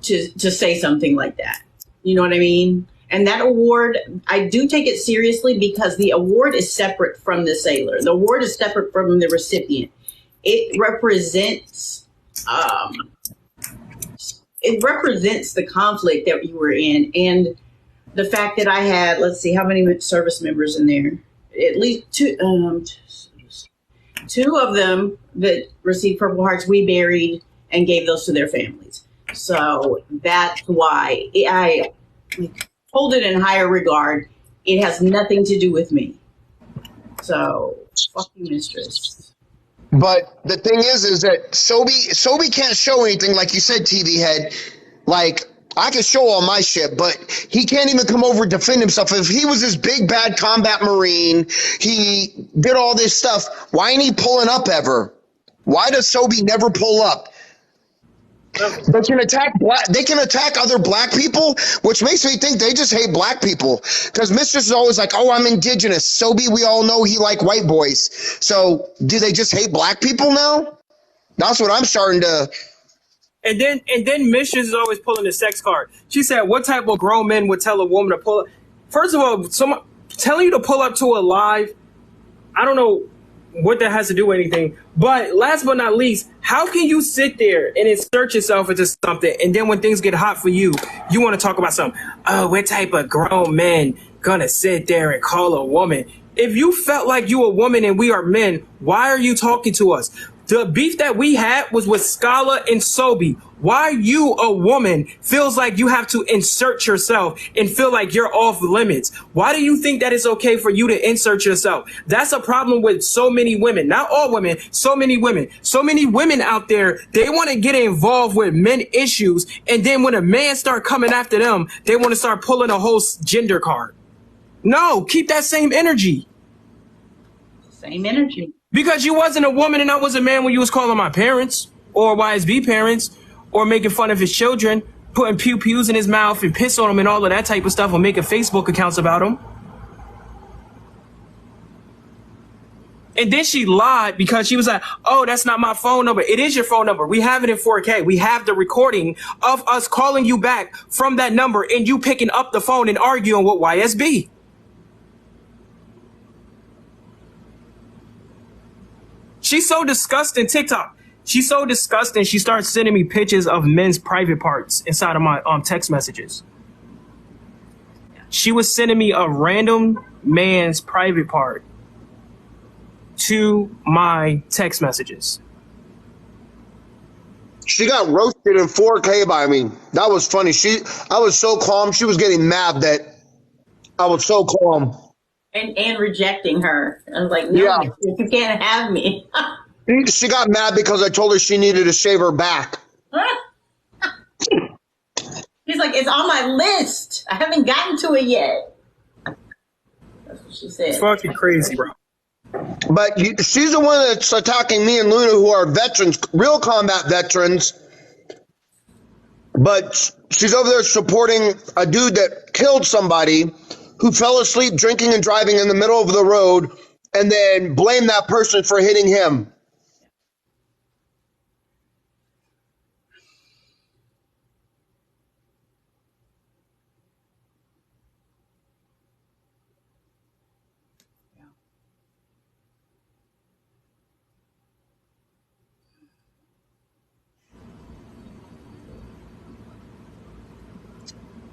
F: say something like that. You know what I mean? And that award, I do take it seriously, because the award is separate from the sailor. The award is separate from the recipient. It represents the conflict that you were in, and the fact that I had, let's see, how many service members in there? At least two of them that received Purple Hearts, we buried and gave those to their families. So that's why I hold it in higher regard. It has nothing to do with me. So, fuck you, mistress.
E: But the thing is that Sobe can't show anything, like you said, TV head. Like, I can show all my shit, but he can't even come over and defend himself. If he was this big, bad combat Marine, he did all this stuff, why ain't he pulling up ever? Why does Sobe never pull up? They can attack other black people, which makes me think they just hate black people. Because Mistress is always like, oh, I'm indigenous. Sobe, we all know he like white boys. So do they just hate black people now? That's what I'm starting to...
G: And then Mistress is always pulling the sex card. She said, what type of grown men would tell a woman to pull up? First of all, someone telling you to pull up to a live, I don't know what that has to do with anything. But last but not least, how can you sit there and insert yourself into something, and then when things get hot for you, you want to talk about something? Oh, what type of grown men gonna sit there and call a woman? If you felt like you a woman and we are men, why are you talking to us? The beef that we had was with Scala and Sobe. Why you, a woman, feels like you have to insert yourself and feel like you're off limits? Why do you think that it's okay for you to insert yourself? That's a problem with so many women. Not all women, so many women. So many women out there, they want to get involved with men issues, and then when a man start coming after them, they want to start pulling a whole gender card. No, keep that same energy.
F: Same energy.
G: Because you wasn't a woman and I was a man when you was calling my parents or YSB parents or making fun of his children, putting pew-pews in his mouth and piss on him and all of that type of stuff, or making Facebook accounts about him. And then she lied because she was like, oh, that's not my phone number. It is your phone number. We have it in 4K. We have the recording of us calling you back from that number and you picking up the phone and arguing with YSB. She's so disgusting. TikTok. She's so disgusting. She starts sending me pictures of men's private parts inside of my text messages. She was sending me a random man's private part to my text messages.
E: She got roasted in 4K by me. That was funny. I was so calm. She was getting mad that I was so calm.
F: And rejecting her. I was like, no, yeah. You can't have me.
E: She got mad because I told her she needed to shave her back.
F: He's like, it's on my list. I haven't gotten to it yet. That's what she said.
G: It's fucking crazy, bro.
E: But she's the one that's attacking me and Luna, who are veterans, real combat veterans. But she's over there supporting a dude that killed somebody who fell asleep drinking and driving in the middle of the road and then blamed that person for hitting him.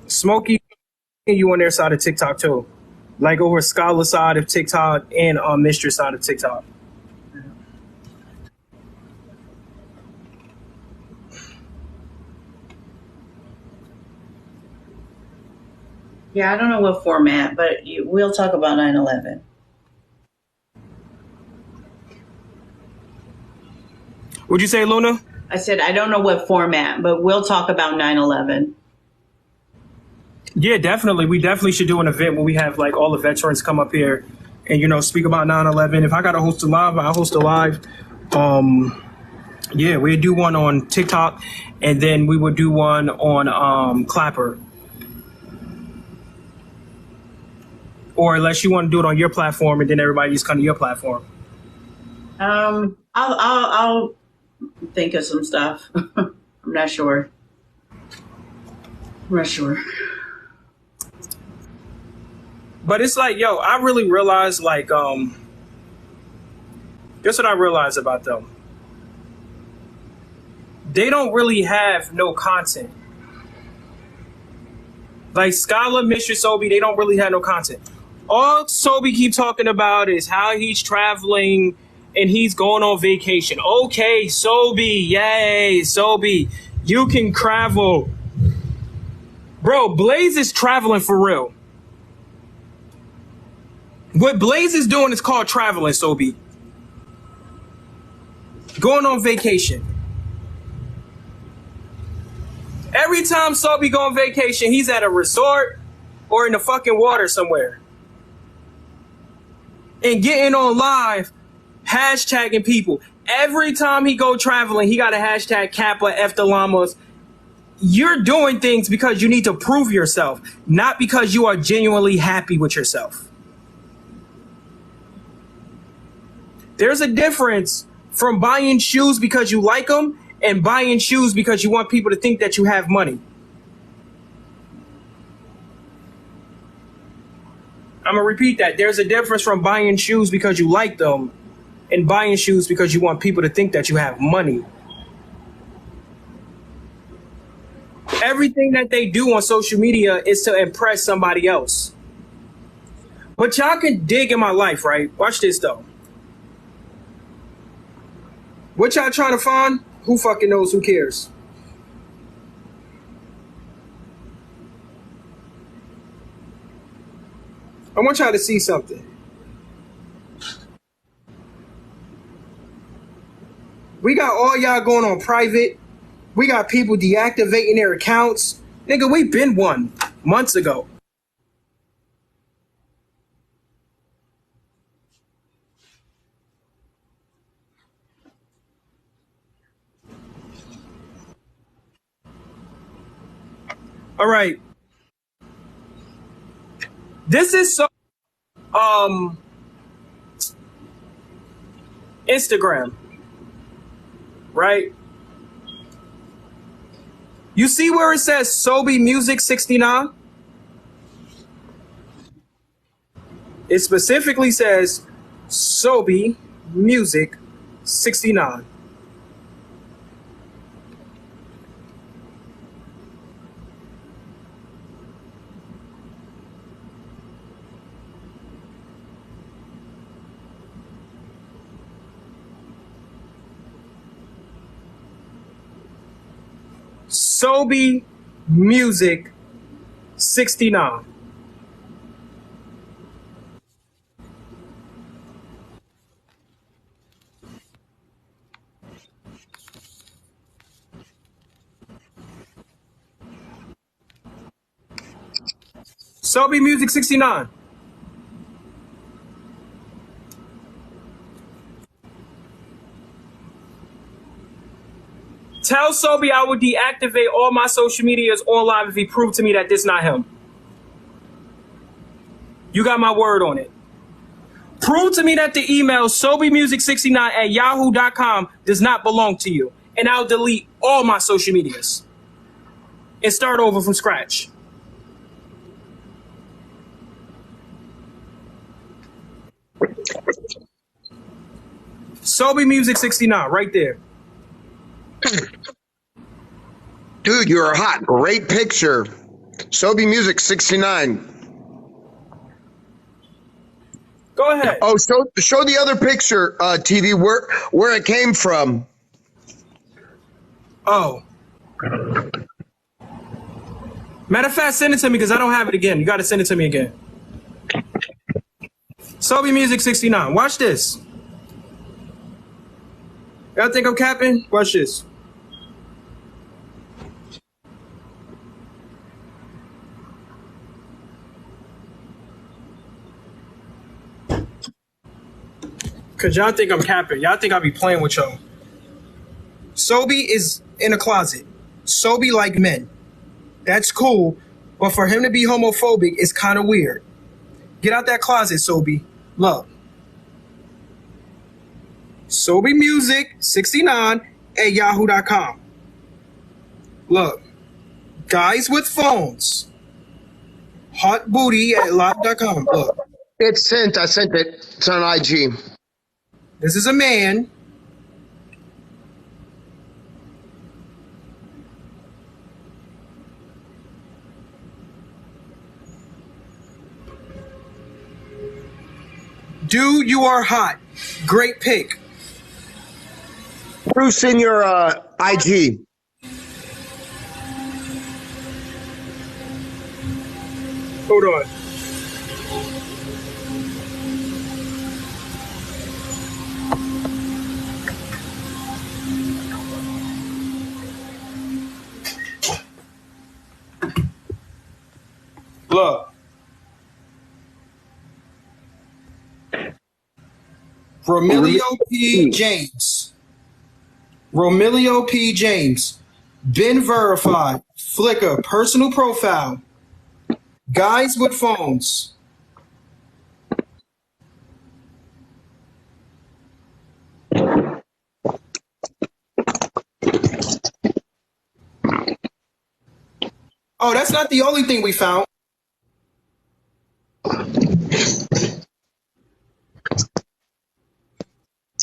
G: Smokey, you on their side of TikTok too, like over Scholar side of TikTok and Mistress side of TikTok.
F: Yeah, I don't know what format, but we'll talk about 9/11.
G: What'd you say, Luna?
F: I said, I don't know what format, but we'll talk about 9/11.
G: Yeah, definitely. We definitely should do an event where we have like all the veterans come up here and, you know, speak about 9/11. If I got to host a live, I'll host a live. Yeah, we'd do one on TikTok and then we would do one on Clapper. Or unless you want to do it on your platform and then everybody just come to your platform.
F: I'll think of some stuff. I'm not sure.
G: But it's like, yo, I really realized, like, guess what I realized about them? They don't really have no content. Like Scholar, Mistress Sobi, they don't really have no content. All Sobi keep talking about is how he's traveling and he's going on vacation. Okay, Sobi, yay, Sobi, you can travel. Bro, Blaze is traveling for real. What Blaze is doing is called traveling, Sobi. Going on vacation. Every time Sobi go on vacation, he's at a resort or in the fucking water somewhere. And getting on live, hashtagging people. Every time he go traveling, he got a hashtag Kappa F the Llamas. You're doing things because you need to prove yourself, not because you are genuinely happy with yourself. There's a difference from buying shoes because you like them and buying shoes because you want people to think that you have money. I'm going to repeat that. There's a difference from buying shoes because you like them and buying shoes because you want people to think that you have money. Everything that they do on social media is to impress somebody else. But y'all can dig in my life, right? Watch this, though. What y'all trying to find? Who fucking knows? Who cares? I want y'all to see something. We got all y'all going on private. We got people deactivating their accounts. Nigga, we been one months ago. All right. This is so Instagram, right? You see where it says Sobi Music 69? It specifically says Sobi Music 69. Sobi Music 69. Sobe Music 69. Tell Sobe I will deactivate all my social medias online if he proved to me that this not him. You got my word on it. Prove to me that the email sobemusic69@yahoo.com does not belong to you, and I'll delete all my social medias and start over from scratch. Sobe Music 69, right there.
E: Dude, you're hot. Great picture. Sobe Music 69.
G: Go ahead.
E: Oh, show the other picture, TV, where it came from.
G: Oh. Matter of fact, send it to me because I don't have it again. You got to send it to me again. Sobe Music 69. Watch this. Y'all think I'm capping? Watch this. Because y'all think I'm capping. Y'all think I'll be playing with y'all. Sobe is in a closet. Sobe like men. That's cool. But for him to be homophobic is kind of weird. Get out that closet, Sobe. Look. Sobe Music 69@yahoo.com. Look. Guys with phones. Hot booty at live.com. Look.
E: It's sent. I sent it. It's on IG.
G: This is a man. Dude, you are hot. Great pick.
E: Bruce, in your IG.
G: Hold on. Look. Romilio P. James. Romilio P. James. Been verified. Flickr. Personal profile. Guys with phones. Oh, that's not the only thing we found.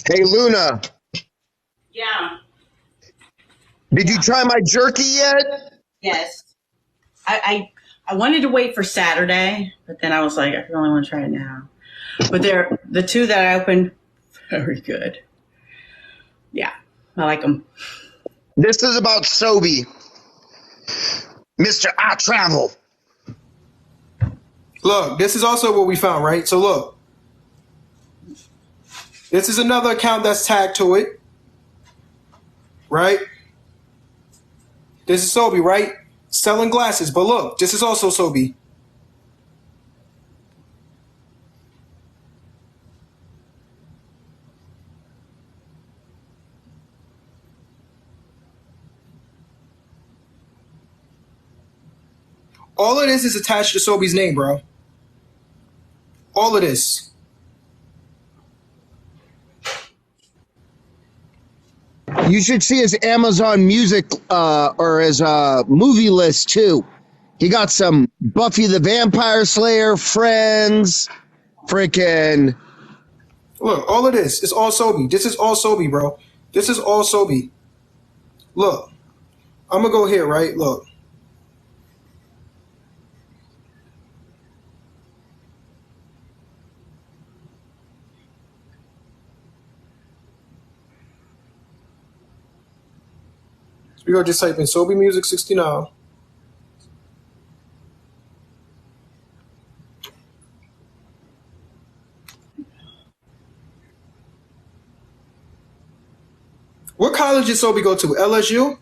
E: Hey, Luna.
F: Yeah.
E: Did you try my jerky yet?
F: Yes. I wanted to wait for Saturday, but then I was like, I really want to try it now. But they're the two that I opened, very good. Yeah, I like them.
E: This is about Sobe. Mr. I Travel.
G: Look, this is also what we found, right? So look. This is another account that's tagged to it. Right? This is Sobe, right? Selling glasses. But look, this is also Sobe. All of this is attached to Sobe's name, bro. All of this.
E: You should see his Amazon Music or his movie list too. He got some Buffy the Vampire Slayer, Friends, freaking.
G: Look, all of this is all Sobe. This is all Sobe, bro. This is all Sobe. Look, I'm gonna go here, right? Look. We're going to just type in Sobe Music 69. What college did Sobe go to? LSU?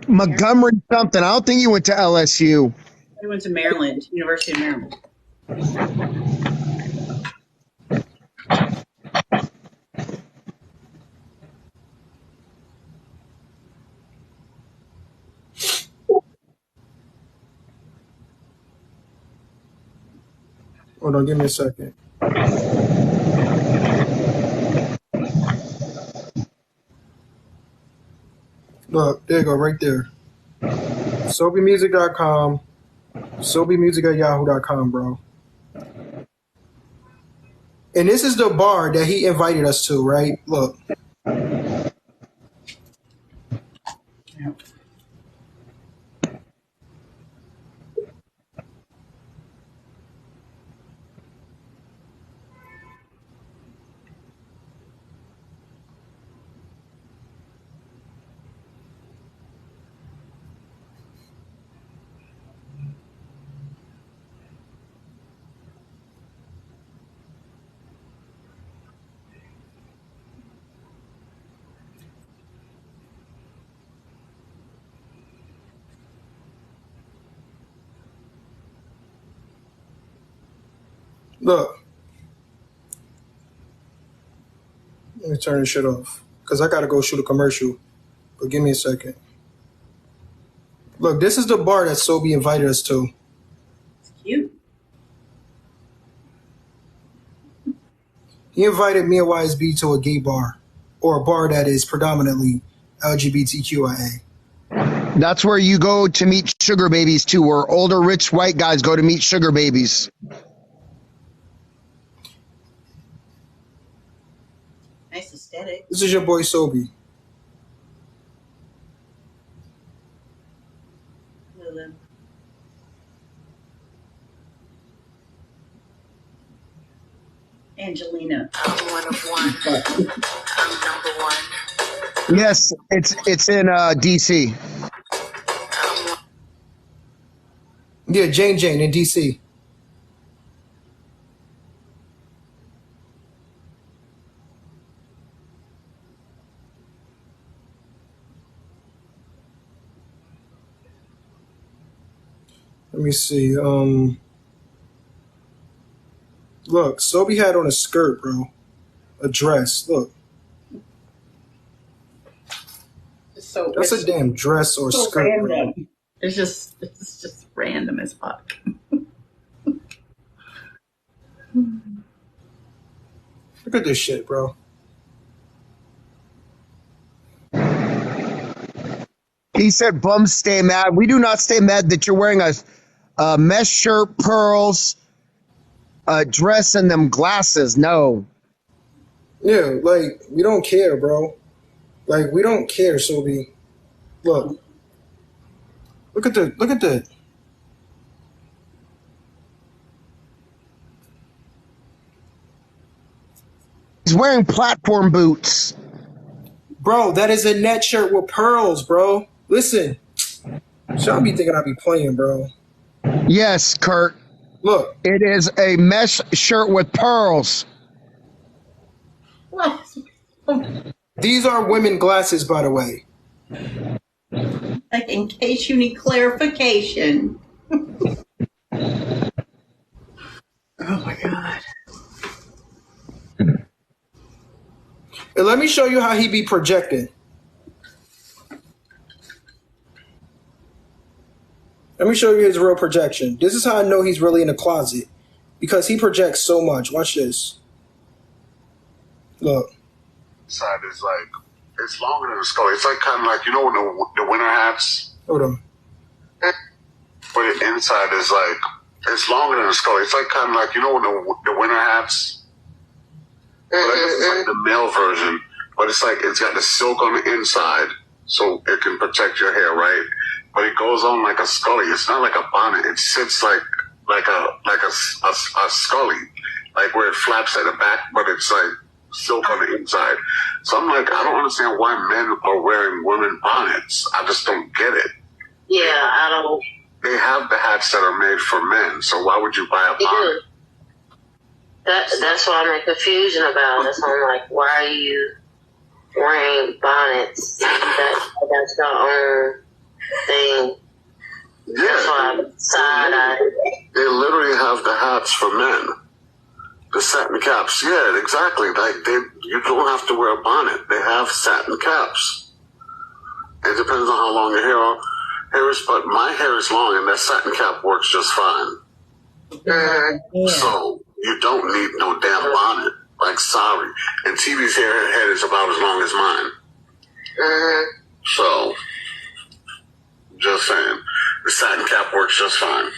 E: Montgomery something. I don't think he went to LSU.
F: He went to Maryland, University of Maryland.
G: Hold on, give me a second. Look, there you go, right there. SoBeMusic.com, SoBeMusic@yahoo.com, bro. And this is the bar that he invited us to, right? Look. Look. Let me turn this shit off. Because I got to go shoot a commercial. But give me a second. Look, this is the bar that Sobe invited us to.
F: It's cute.
G: He invited me and YSB to a gay bar. Or a bar that is predominantly LGBTQIA.
E: That's where you go to meet sugar babies too, where older rich white guys go to meet sugar babies.
F: Nice aesthetic.
G: This is your boy Sobe.
F: Angelina.
I: I'm one of one. I'm number one.
E: Yes, it's in DC.
G: Yeah, Jane in DC. Let me see. Look, Sobe had on a skirt, bro. A dress. Look.
F: So
G: that's a damn dress or
F: so
G: skirt.
F: Random.
G: Bro.
F: It's just random as fuck.
G: Look at this shit, bro.
E: He said, "Bums stay mad." We do not stay mad that you're wearing a mesh shirt, pearls, a dress, and them glasses. No.
G: Yeah, like we don't care, bro. Like we don't care, Sobe. Look at the.
E: He's wearing platform boots.
G: Bro, that is a net shirt with pearls, bro. Listen, Sean be thinking I be playing, bro.
E: Yes, Kurt.
G: Look.
E: It is a mesh shirt with pearls.
F: What?
G: These are women glasses, by the way.
F: Like, in case you need clarification. Oh, my God.
G: And let me show you how he be projecting. Let me show you his real projection. This is how I know he's really in the closet. Because he projects so much. Watch this. Look.
J: Side is like, it's longer than a skull. It's like kind of like, you know, when the winter hats?
G: Hold on.
J: But the inside is like, it's longer than a skull. It's like kind of like, you know, when the winter hats? But I guess it's like the male version. But it's like, it's got the silk on the inside. So it can protect your hair, right? But it goes on like a scully. It's not like a bonnet. It sits like a scully. Like where it flaps at the back, but it's like silk on the inside. So I'm like, I don't understand why men are wearing women bonnets. I just don't get it.
C: Yeah, I don't.
J: They have the hats that are made for men, so why would you buy a bonnet?
C: That's what I'm in confusion about. That's why I'm like, why are you wearing bonnets? That's your own thing.
J: Yeah. They literally have the hats for men. The satin caps. Yeah, exactly. Like you don't have to wear a bonnet. They have satin caps. It depends on how long your hair is, but my hair is long and that satin cap works just fine.
F: Yeah.
J: So you don't need no damn bonnet. Like, sorry. And TV's head is about as long as mine. So, just saying. The satin cap works just fine.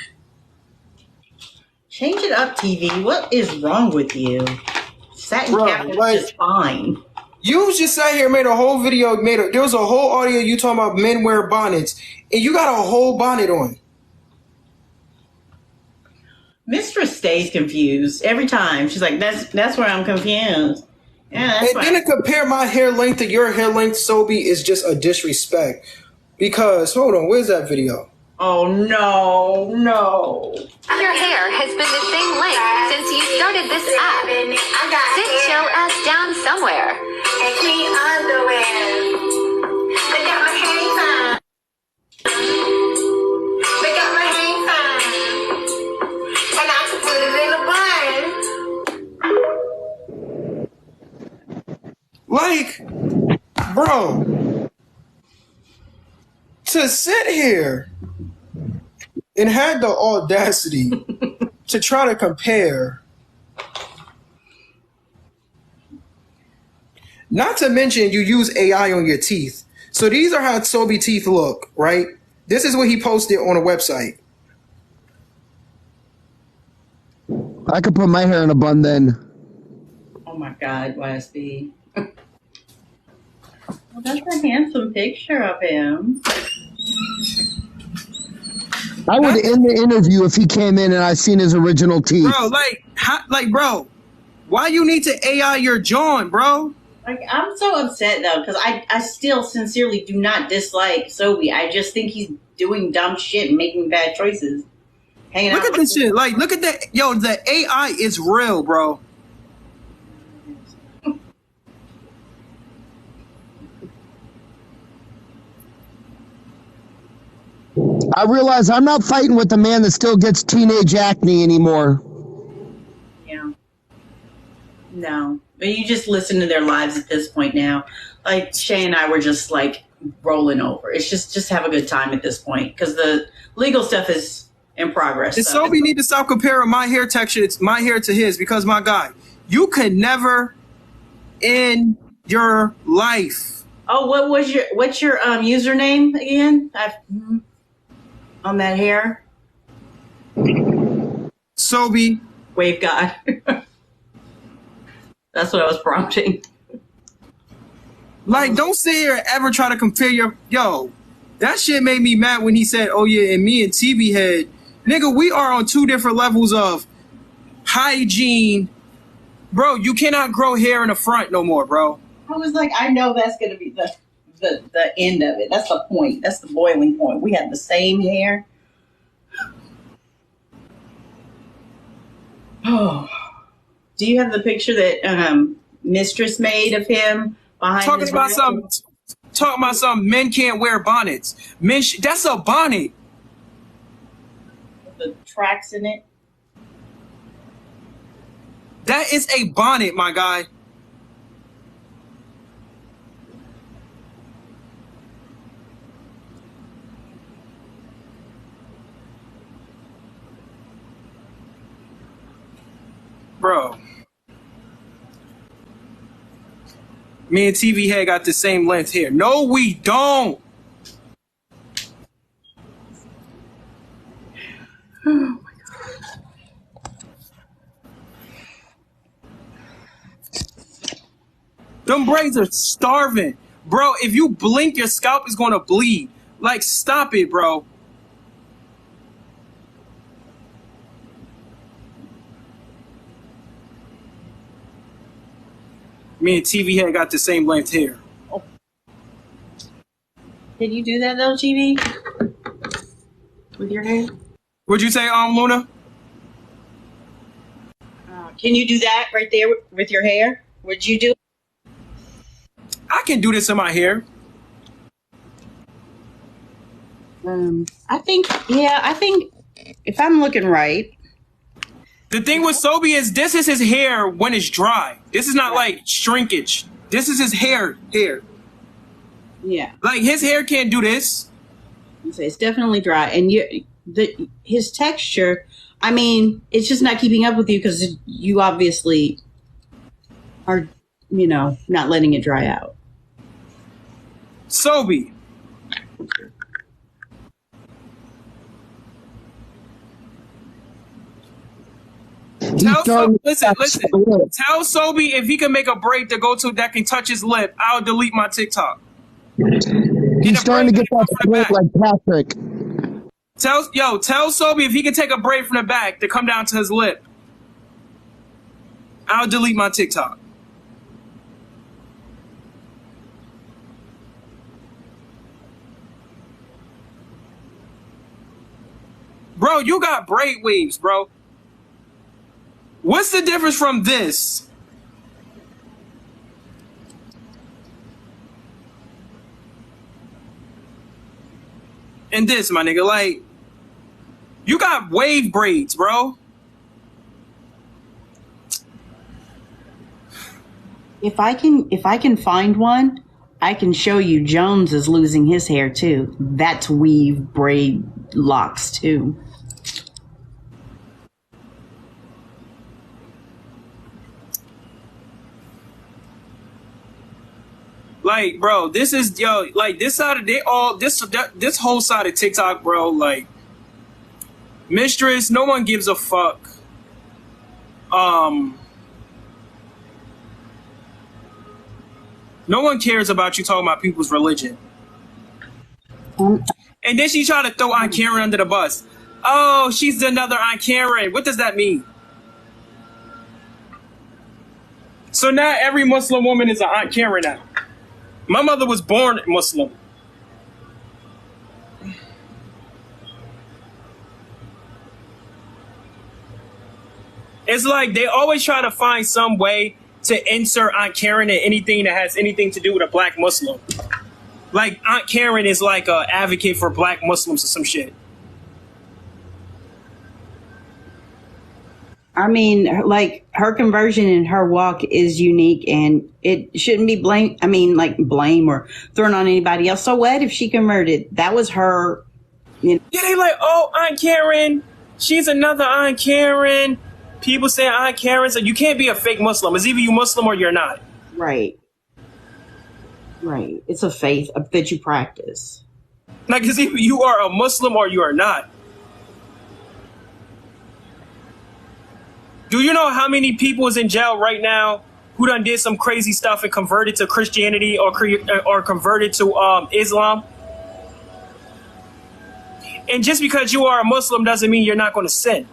F: Change it up, TV. What is wrong with you? Satin cap is just fine.
A: You just sat here and made a whole video. There was a whole audio you talking about men wear bonnets, and you got a whole bonnet on.
F: Mistress stays confused every time. She's like, "That's where I'm confused." Yeah,
A: and then to compare my hair length to your hair length, Sobi, is just a disrespect. Because hold on, where's that video?
F: Oh no.
K: Your hair has been the same length since you started this app. Sit your ass down somewhere.
I: And clean underwear. They got my hair fine. They got my hair fine. And I can
A: put it in a bun. Like, bro, to sit here and had the audacity to try to compare. Not to mention you use AI on your teeth. So these are how Sobi teeth look, right? This is what he posted on a website.
E: I could put my hair in a bun then.
F: Oh my God, YSB. Well, that's a handsome picture of him.
E: I would end the interview if he came in and I seen his original teeth.
A: Bro, bro, why you need to AI your John, bro?
F: Like, I'm so upset though, because I still sincerely do not dislike Sobi. I just think he's doing dumb shit and making bad choices.
A: Look at this shit. Like, look at that. Yo, the AI is real, bro.
E: I realize I'm not fighting with a man that still gets teenage acne anymore.
F: Yeah. No. But you just listen to their lives at this point now. Like, Shay and I were just, like, rolling over. It's just have a good time at this point. Because the legal stuff is in progress.
A: And Sobi need to stop comparing my hair texture, my hair to his. Because, my guy, you could never in your life.
F: Oh, what's your username again? On that hair?
A: Sobi.
F: Wave God. That's what I was prompting.
A: Like, don't sit here and ever try to compare yo, that shit made me mad when he said, oh yeah, and me and TV Head. Nigga, we are on two different levels of hygiene. Bro, you cannot grow hair in the front no more, bro.
F: I was like, I know that's going to be the end of it. That's the point. That's the boiling point. We have the same hair. Oh. Do you have the picture that Mistress made of him behind
A: talking about some men can't wear bonnets. That's a bonnet.
F: With the tracks in it.
A: That is a bonnet, my guy. Bro. Me and TV Head got the same length here. No, we don't.
F: Oh my God.
A: Them braids are starving. Bro, if you blink, your scalp is going to bleed. Like, stop it, bro. Me and TV Head got the same length hair.
F: Oh. Did you do that though, TV? With your hair?
A: What'd you say, Luna?
F: Can you do that right there with your hair? Would you do?
A: I can do this in my hair.
F: I think if I'm looking right.
G: The thing with Sobe is this is his hair when it's dry. This is not like shrinkage. This is his hair.
F: Yeah.
G: Like his hair can't do this.
F: It's definitely dry. And his texture, I mean, it's just not keeping up with you because you obviously are, not letting it dry out.
G: Sobe. Listen. Tell Sobe if he can make a braid to go to that can touch his lip, I'll delete my TikTok.
E: He's starting to get that split like Patrick.
G: Tell Sobe if he can take a braid from the back to come down to his lip, I'll delete my TikTok. Bro, you got braid waves, bro. What's the difference from this? And this, my nigga, like, you got wave braids, bro.
F: If I can find one, I can show you Jones is losing his hair too. That's weave braid locks too.
G: Like, bro, this is like this side of this whole side of TikTok, bro. Like, Mistress, no one gives a fuck. No one cares about you talking about people's religion. And then she tried to throw Aunt Karen under the bus. Oh, she's another Aunt Karen. What does that mean? So now every Muslim woman is an Aunt Karen now. My mother was born Muslim. It's like they always try to find some way to insert Aunt Karen in anything that has anything to do with a black Muslim. Like Aunt Karen is like an advocate for black Muslims or some shit.
F: I mean, like her conversion and her walk is unique, and it shouldn't be blame or thrown on anybody else. So what if she converted? That was her.
G: Yeah, they like, oh, Aunt Karen, she's another Aunt Karen. People say Aunt Karen, so you can't be a fake Muslim. It's either you Muslim or you're not.
F: Right. It's a faith that you practice.
G: Like, it's either you are a Muslim or you are not. Do you know how many people is in jail right now who done did some crazy stuff and converted to Christianity or converted to Islam? And just because you are a Muslim doesn't mean you're not going to sin.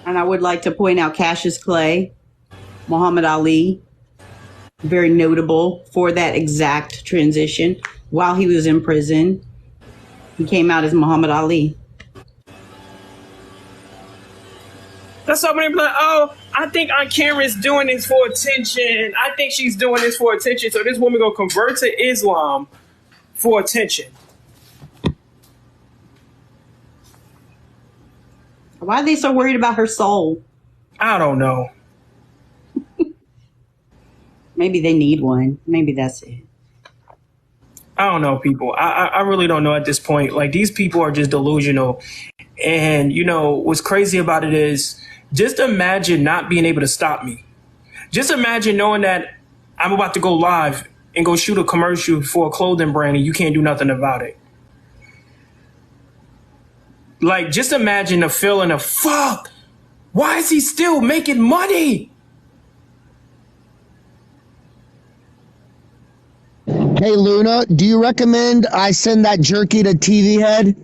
F: And I would like to point out Cassius Clay, Muhammad Ali, very notable for that exact transition. While he was in prison, he came out as Muhammad Ali.
G: That's somebody be like, oh, I think Aunt Karen's doing this for attention. I think she's doing this for attention. So this woman go convert to Islam for attention.
F: Why are they so worried about her soul?
G: I don't know.
F: Maybe they need one. Maybe that's it.
G: I don't know, people. I really don't know at this point. Like, these people are just delusional. And, what's crazy about it is just imagine not being able to stop me. Just imagine knowing that I'm about to go live and go shoot a commercial for a clothing brand and you can't do nothing about it. Like, just imagine the feeling of, fuck, why is he still making money?
E: Hey, Luna, do you recommend I send that jerky to TV Head?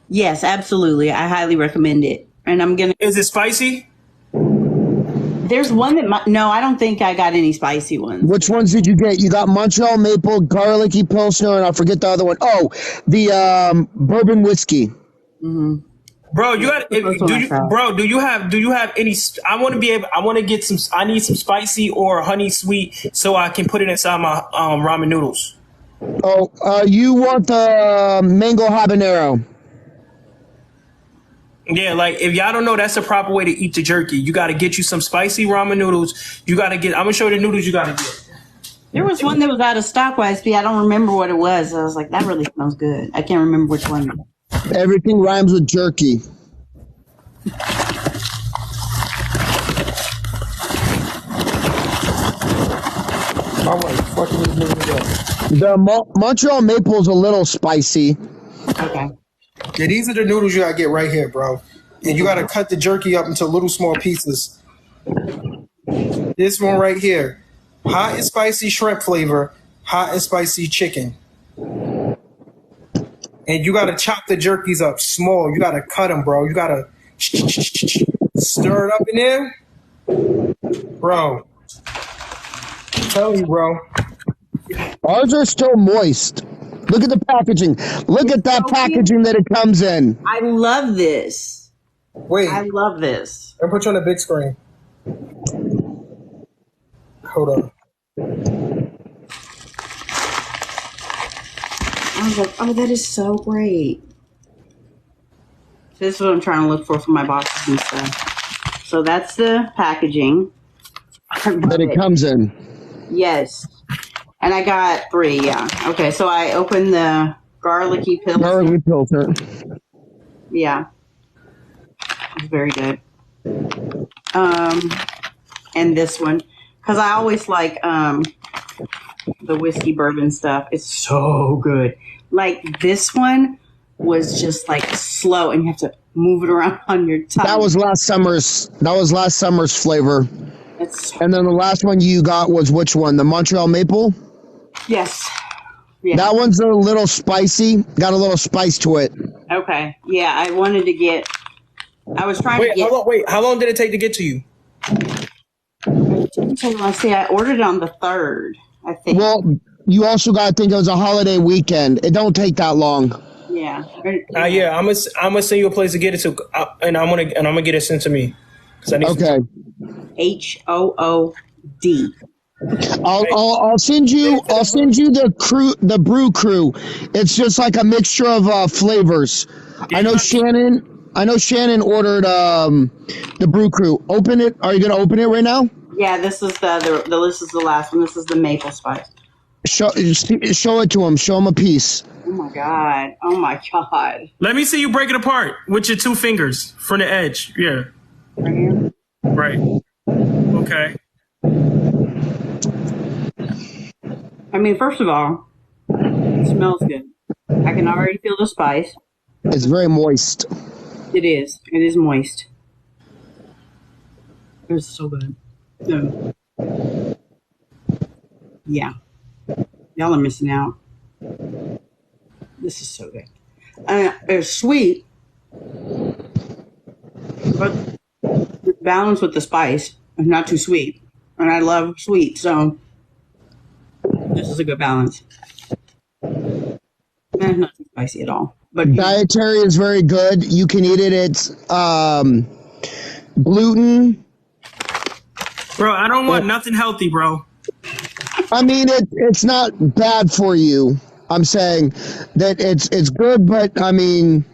F: Yes, absolutely. I highly recommend it. And I'm going to...
G: Is it spicy?
F: There's one that... No, I don't think I got any spicy ones.
E: Which ones did you get? You got Montreal Maple, Garlicky Pilsner, and I forget the other one. Oh, the bourbon whiskey.
F: Mm-hmm.
G: Bro, do you have any? I need some spicy or honey sweet so I can put it inside my ramen noodles.
E: Oh, you want the mango habanero?
G: Yeah, like if y'all don't know, that's the proper way to eat the jerky. You got to get you some spicy ramen noodles. You got to get. I'm gonna show you the noodles you got to get.
F: There was one that was out of stock, YSP. I don't remember what it was. I was like, that really smells good. I can't remember which one.
E: Everything rhymes with jerky. The Montreal Maple is a little spicy.
F: Okay.
A: Yeah, these are the noodles you gotta get right here, bro. And you gotta cut the jerky up into little small pieces. This one right here, hot and spicy shrimp flavor, hot and spicy chicken. And you gotta chop the jerkies up small. You gotta cut them, bro. You gotta stir it up in there, bro. I'm telling you, bro.
E: Ours are still moist. Look at the packaging. Look at that packaging that it comes in.
F: I love this.
A: Wait.
F: I love this.
A: I'll put you on the big screen. Hold on.
F: I was like, oh, that is so great. This is what I'm trying to look for my boxes and stuff. So that's the packaging
E: that it comes in.
F: Yes. And I got 3, yeah. Okay, so I opened the garlicky pilsner.
E: Garlicky pilsner.
F: Yeah. It's very good. And this one. Because I always like the whiskey bourbon stuff. It's so good. Like this one was just like slow and you have to move it around on your tongue.
E: That was last summer's flavor. And then the last one you got was which one? The Montreal Maple?
F: Yes. Yeah.
E: That one's a little spicy. Got a little spice to it.
F: Okay. Yeah, I wanted to get. I was trying to get.
G: Wait, how long did it take to get to you?
F: Let's see. I ordered it on the 3rd, I think.
E: Well, you also got to think it was a holiday weekend. It don't take that long.
F: Yeah.
G: Yeah. I'm gonna send you a place to get it to, and I'm gonna get it sent to me.
E: Okay.
F: HOOD.
E: I'll send you the brew crew. It's just like a mixture of flavors. I know Shannon ordered the brew crew. Open it. Are you gonna open it right now?
F: Yeah, this is this is the last one. This is the maple spice.
E: Show it to him. Show him a piece.
F: Oh my god. Oh my god.
G: Let me see you break it apart with your 2 fingers from the edge. Yeah.
F: Right here.
G: Right. Okay.
F: I mean, first of all, it smells good. I can already feel the spice.
E: It's very moist.
F: It is. It is moist. It's so good. So, yeah. Y'all are missing out. This is so good. It's sweet, but it's balanced with the spice. It's not too sweet. And I love sweet, so this is a good balance. It's not too spicy at all. But
E: dietary is very good. You can eat it. It's gluten.
G: Bro, I don't want nothing healthy, bro.
E: I mean, it's not bad for you. I'm saying that it's good, but I mean.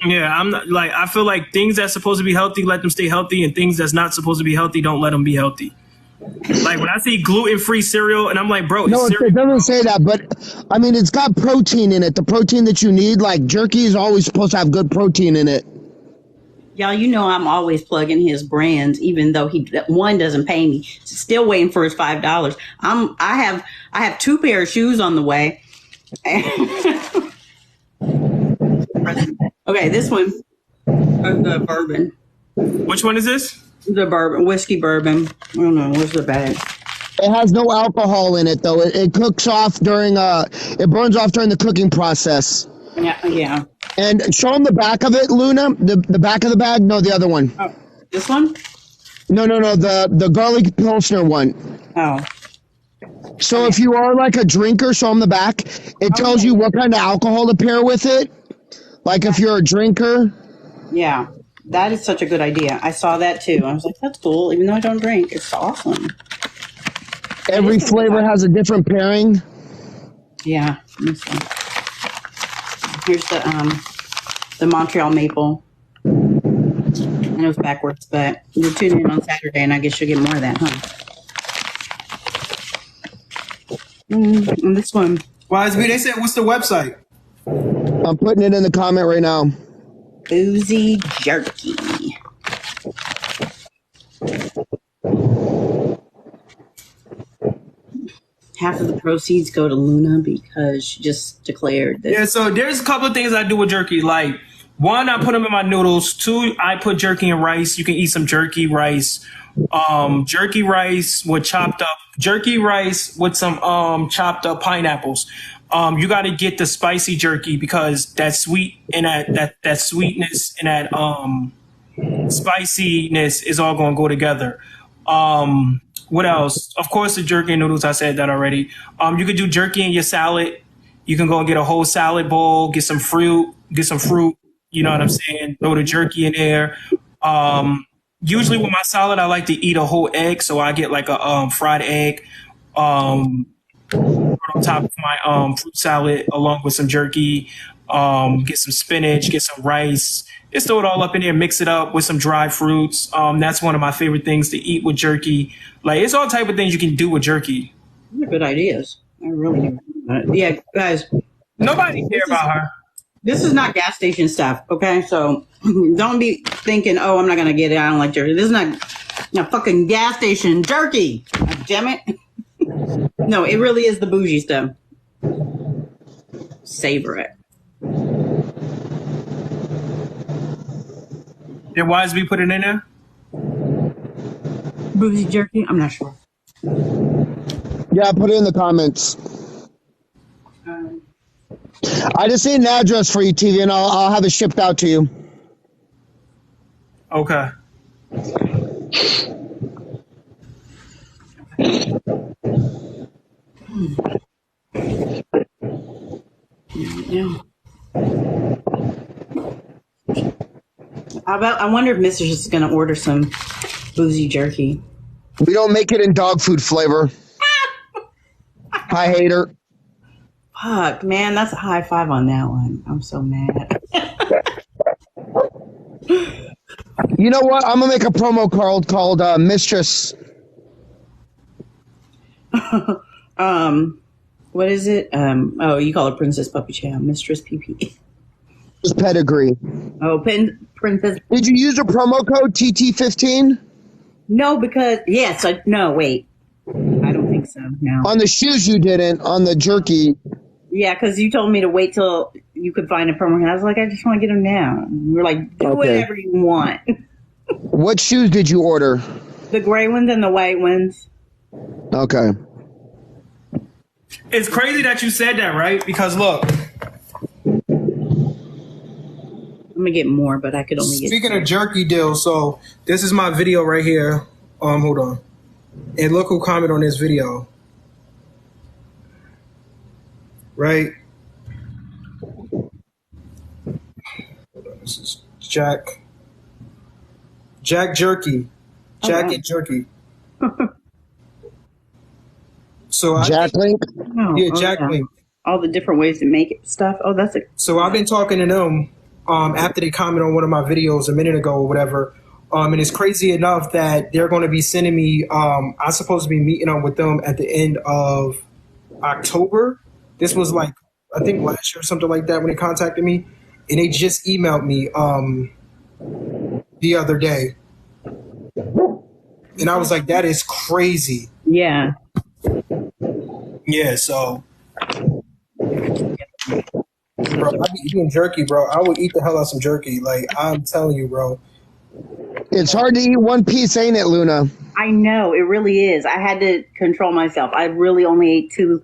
G: Yeah, I'm not like, I feel like things that's supposed to be healthy, let them stay healthy, and things that's not supposed to be healthy, don't let them be healthy. Like when I see gluten-free cereal, and I'm like, bro,
E: no, it doesn't say that, but I mean, it's got protein in it. The protein that you need, like jerky, is always supposed to have good protein in it.
F: Y'all, you know I'm always plugging his brands, even though he doesn't pay me. Still waiting for his $5. I have 2 pair of shoes on the way. Okay, this one, the bourbon.
G: Which one is this?
F: The bourbon, whiskey bourbon. I don't know. Where's the bag?
E: It has no alcohol in it, though. It cooks off during it burns off during the cooking process.
F: Yeah.
E: And show them the back of it, Luna. The back of the bag. No, the other one.
F: Oh, this one?
E: No. The garlic pilsner one.
F: Oh.
E: So if you are like a drinker, show them the back. It tells you what kind of alcohol to pair with it. Like if you're a drinker.
F: Yeah. That is such a good idea. I saw that too. I was like, that's cool. Even though I don't drink, it's awesome.
E: Every flavor has a different pairing.
F: Yeah. Here's the Montreal maple. I know it's backwards, but you're tuning in on Saturday, and I guess you'll get more of that, huh? And this one.
G: YSB, they said, what's the website?
E: I'm putting it in the comment right now.
F: Boozy Jerky. Half of the proceeds go to Luna because she just declared that.
G: Yeah, so there's a couple of things I do with jerky. Like, one, I put them in my noodles. Two, I put jerky in rice. You can eat some jerky rice. Jerky rice with some chopped up pineapples. You got to get the spicy jerky because that sweet and that sweetness and that spiciness is all going to go together. What else? Of course, the jerky and noodles. I said that already. You could do jerky in your salad. You can go and get a whole salad bowl, get some fruit. You know what I'm saying? Throw the jerky in there. Usually with my salad, I like to eat a whole egg, so I get like a fried egg on top of my fruit salad along with some jerky. Get some spinach, get some rice. Just throw it all up in there, mix it up with some dried fruits. That's one of my favorite things to eat with jerky. Like, it's all type of things you can do with jerky.
F: They're good ideas. I really do. Yeah, guys.
G: Nobody care about her.
F: This is not gas station stuff, okay? So don't be thinking, oh, I'm not going to get it. I don't like jerky. This is not fucking gas station jerky. God damn it. No, it really is the bougie stuff. Savor it.
G: Did YSB put it in there?
F: Bougie jerky? I'm not sure.
E: Yeah, put it in the comments. I just need an address for you, TV, and I'll have it shipped out to you.
G: Okay.
F: Yeah. I wonder if Mr. is going to order some boozy jerky.
E: We don't make it in dog food flavor. Hi, hater.
F: Fuck, man, that's a high five on that one. I'm so mad.
E: You know what? I'm going to make a promo card called Mistress.
F: What is it? Oh, you call it Princess Puppy Chow. Mistress PP.
E: Pedigree.
F: Oh, Princess.
E: Did you use a promo code TT15?
F: No, because yes. No, wait. I don't think so. No.
E: On the shoes, you didn't. On the jerky.
F: Yeah, because you told me to wait till you could find a promo code. I was like, I just want to get them now. You were like, do whatever you want.
E: What shoes did you order?
F: The gray ones and the white ones.
E: Okay.
G: It's crazy that you said that, right? Because look.
F: I'm going to get more, but I could only get...
G: Speaking of jerky deals, so this is my video right here. Hold on. And look who commented on this video. Right? This is Jack Jerky. Jack and Jerky. So
E: Jack Link?
G: Yeah, Jack Link.
F: All the different ways to make it stuff. Oh, that's it.
G: So I've been talking to them after they commented on one of my videos a minute ago or whatever. And it's crazy enough that they're going to be sending me, I'm supposed to be meeting up with them at the end of October. This was like, I think last year or something like that when they contacted me. And they just emailed me the other day. And I was like, that is crazy.
F: Yeah.
G: Yeah, so. Bro, I be eating jerky, bro. I would eat the hell out of some jerky. Like, I'm telling you, bro.
E: It's hard to eat one piece, ain't it, Luna?
F: I know, it really is. I had to control myself. I really only ate 2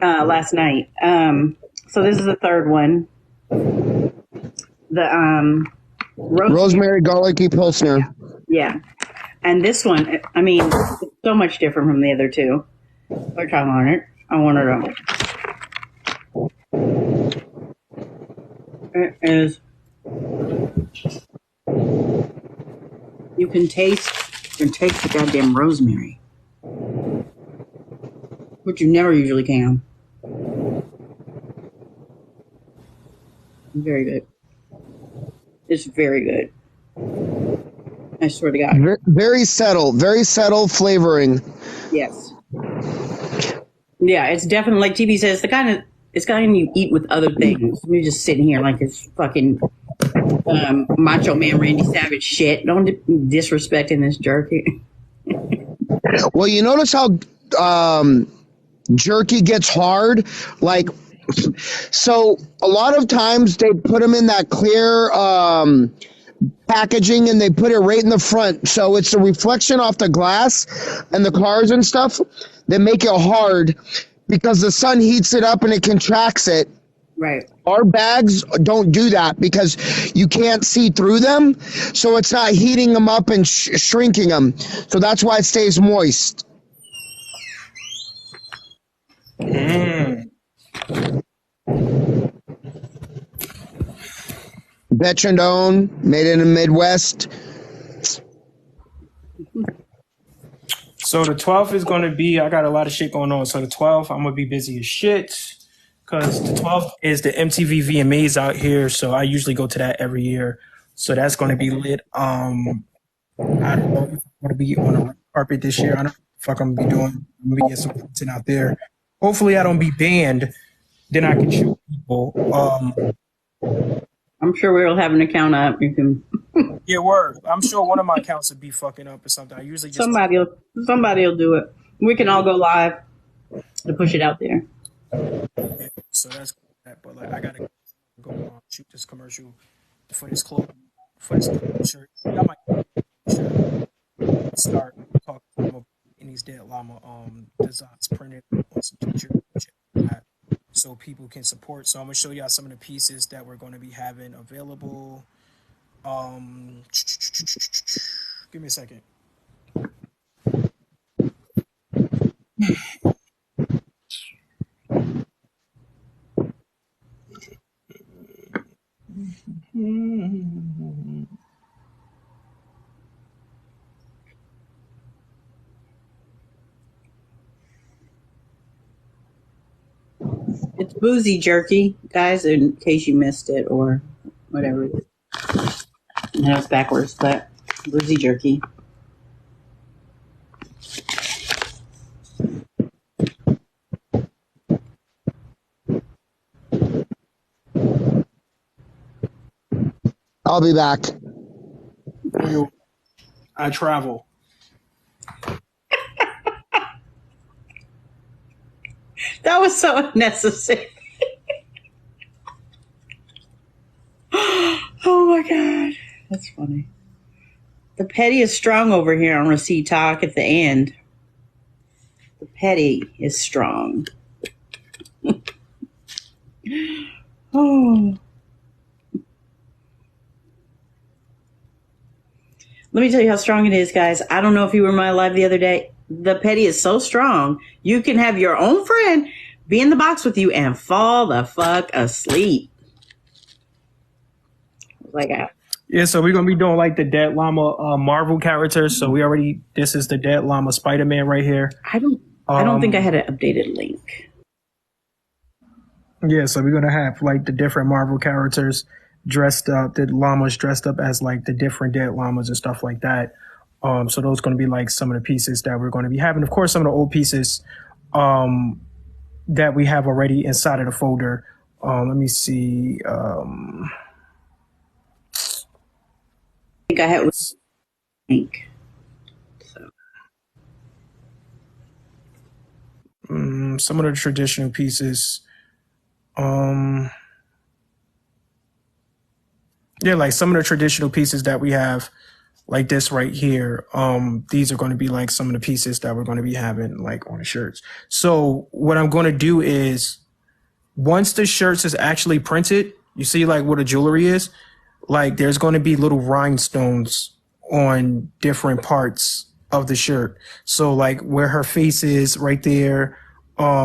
F: last night. So this is the third one. The
E: rosemary garlicky Pilsner.
F: Yeah. And this one, I mean, it's so much different from the other two. Which I want it. I want it all. It is. You can taste the goddamn rosemary, which you never usually can. Very good. It's very good. I swear to God.
E: Very subtle flavoring.
F: Yes. Yeah, it's definitely like TV says, it's kind you eat with other things. You're just sitting here like it's fucking Macho Man Randy Savage shit. Don't be disrespecting this jerky.
E: Well, you notice how jerky gets hard? Like, so a lot of times they put them in that clear packaging and they put it right in the front. So it's a reflection off the glass and the cars and stuff that make it hard because the sun heats it up and it contracts it.
F: Right.
E: Our bags don't do that because you can't see through them. So it's not heating them up and shrinking them. So that's why it stays moist. Veteran owned, made in the Midwest.
G: So the 12th is going to be, I got a lot of shit going on. So the 12th, I'm going to be busy as shit because the 12th is the MTV VMAs out here. So I usually go to that every year. So that's going to be lit. I don't know if I'm going to be on a red carpet this year. I don't know what the fuck I'm going to be doing. I'm going to be getting some content out there. Hopefully I don't be banned. Then I can shoot people.
F: I'm sure we'll have an account up. You can.
G: Yeah, word. I'm sure one of my accounts would be fucking up or something. I usually just
F: somebody'll do it. We can all go live to push it out there.
G: So that's that. But like, I gotta go shoot this commercial for this clothes, for this shirt. I might start talking to them about these Dead Llama designs printed on some t-shirts and shit like that, so people can support. So I'm gonna show y'all some of the pieces that we're gonna be having available. Give me a second.
F: It's boozy jerky, guys, in case you missed it or whatever it is. No, it's backwards, but boozy jerky.
E: I'll be back.
G: I travel.
F: That was so unnecessary. Oh my God. That's funny. The petty is strong over here on Receipt Talk at the end. The petty is strong. Oh. Let me tell you how strong it is, guys. I don't know if you were in my live the other day. The petty is so strong. You can have your own friend be in the box with you and fall the fuck asleep. Like
G: yeah, so we're gonna be doing like the Dead Llama Marvel characters. So this is the Dead Llama Spider-Man right here.
F: I don't think I had an updated link.
G: Yeah, so we're gonna have like the different Marvel characters dressed up, the llamas dressed up as like the different Dead Llamas and stuff like that. So those are going to be like some of the pieces that we're going to be having. Of course, some of the old pieces that we have already inside of the folder. Let me see. I
F: think I had link. So.
G: Some of the traditional pieces. Yeah, like some of the traditional pieces that we have, like this right here. These are going to be like some of the pieces that we're going to be having like on the shirts. So what I'm going to do is once the shirts is actually printed, you see like what a jewelry is, like there's going to be little rhinestones on different parts of the shirt. So like where her face is right there, I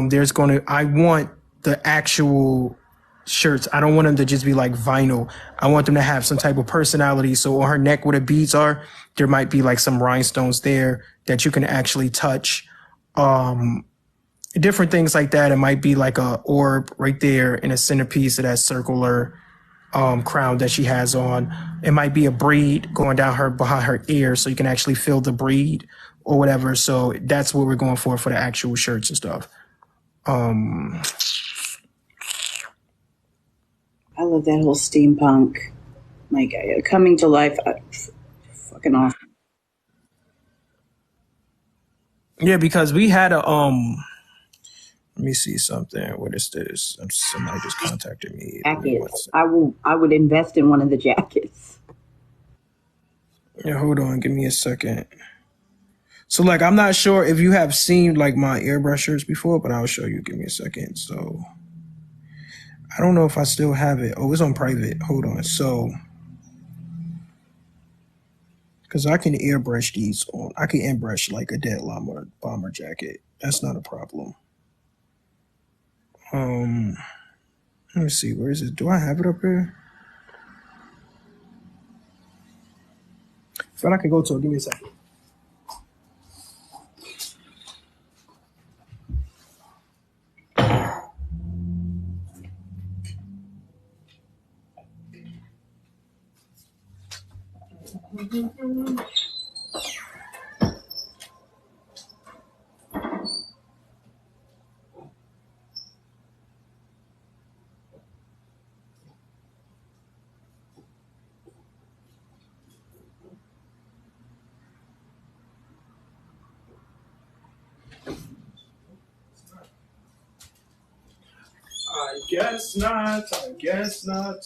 G: want the actual shirts. I don't want them to just be like vinyl. I want them to have some type of personality. So on her neck where the beads are, there might be like some rhinestones there that you can actually touch. Different things like that. It might be like a orb right there in a centerpiece of that circular crown that she has on. It might be a braid going down her behind her ear, so you can actually feel the braid or whatever. So that's what we're going for the actual shirts and stuff.
F: I love that whole steampunk, like coming to life. Fucking awesome.
G: Yeah, because we had a let me see something. What is this? Somebody just contacted me.
F: Jackets. I would invest in one of the jackets.
G: Yeah, hold on. Give me a second. So, like, I'm not sure if you have seen, like, my airbrush shirts before, but I'll show you. Give me a second. So, I don't know if I still have it. Oh, it's on private. Hold on. So, because I can airbrush these on. I can airbrush, like, a Dead Llama bomber jacket. That's not a problem. Let me see. Where is it? Do I have it up here? I feel like I could go to it. Give me a second. I guess not. I guess not.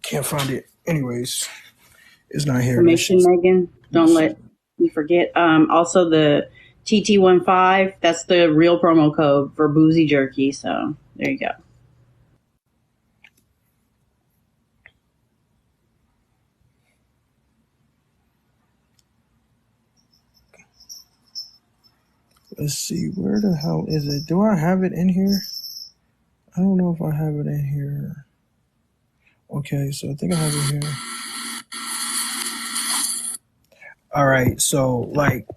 G: Can't find it. Anyways, it's not here.
F: Information, Megan. Don't let me forget. Also, the TT15. That's the real promo code for Boozy Jerky. So there you go.
G: Let's see. Where the hell is it? Do I have it in here? I don't know if I have it in here. Okay, so I think I have it here. All right, so like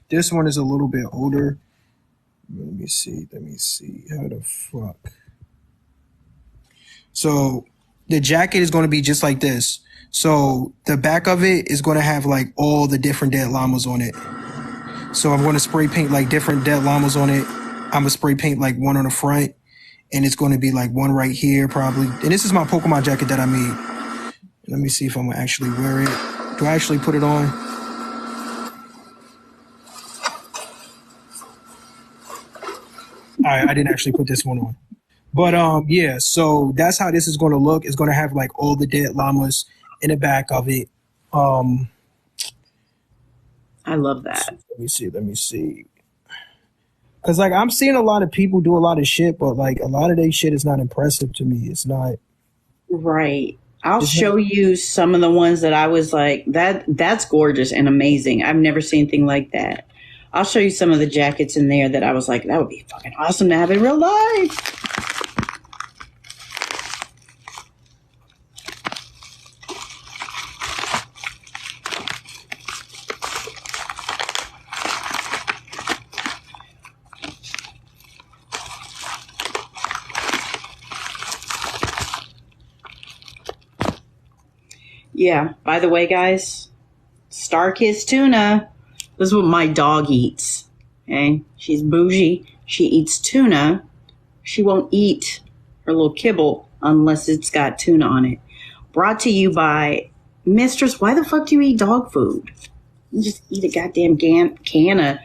G: this one is a little bit older. Let me see. How the fuck? So the jacket is going to be just like this. So the back of it is going to have like all the different Dead Llamas on it. So I'm going to spray paint like different Dead Llamas on it. I'm going to spray paint like one on the front. And it's going to be like one right here probably. And this is my Pokemon jacket that I made. Let me see if I'm going to actually wear it. Do I actually put it on? All right, I didn't actually put this one on. But yeah, so that's how this is going to look. It's going to have like all the Dead Llamas in the back of it.
F: I love that.
G: So let me see. Because, like, I'm seeing a lot of people do a lot of shit, but, like, a lot of their shit is not impressive to me. It's not.
F: Right. I'll show you some of the ones that I was like, that's gorgeous and amazing. I've never seen anything like that. I'll show you some of the jackets in there that I was like, that would be fucking awesome to have in real life. Yeah, by the way, guys, Starkist tuna. This is what my dog eats. Okay, she's bougie. She eats tuna. She won't eat her little kibble unless it's got tuna on it. Brought to you by Mistress. Why the fuck do you eat dog food? You just eat a goddamn can of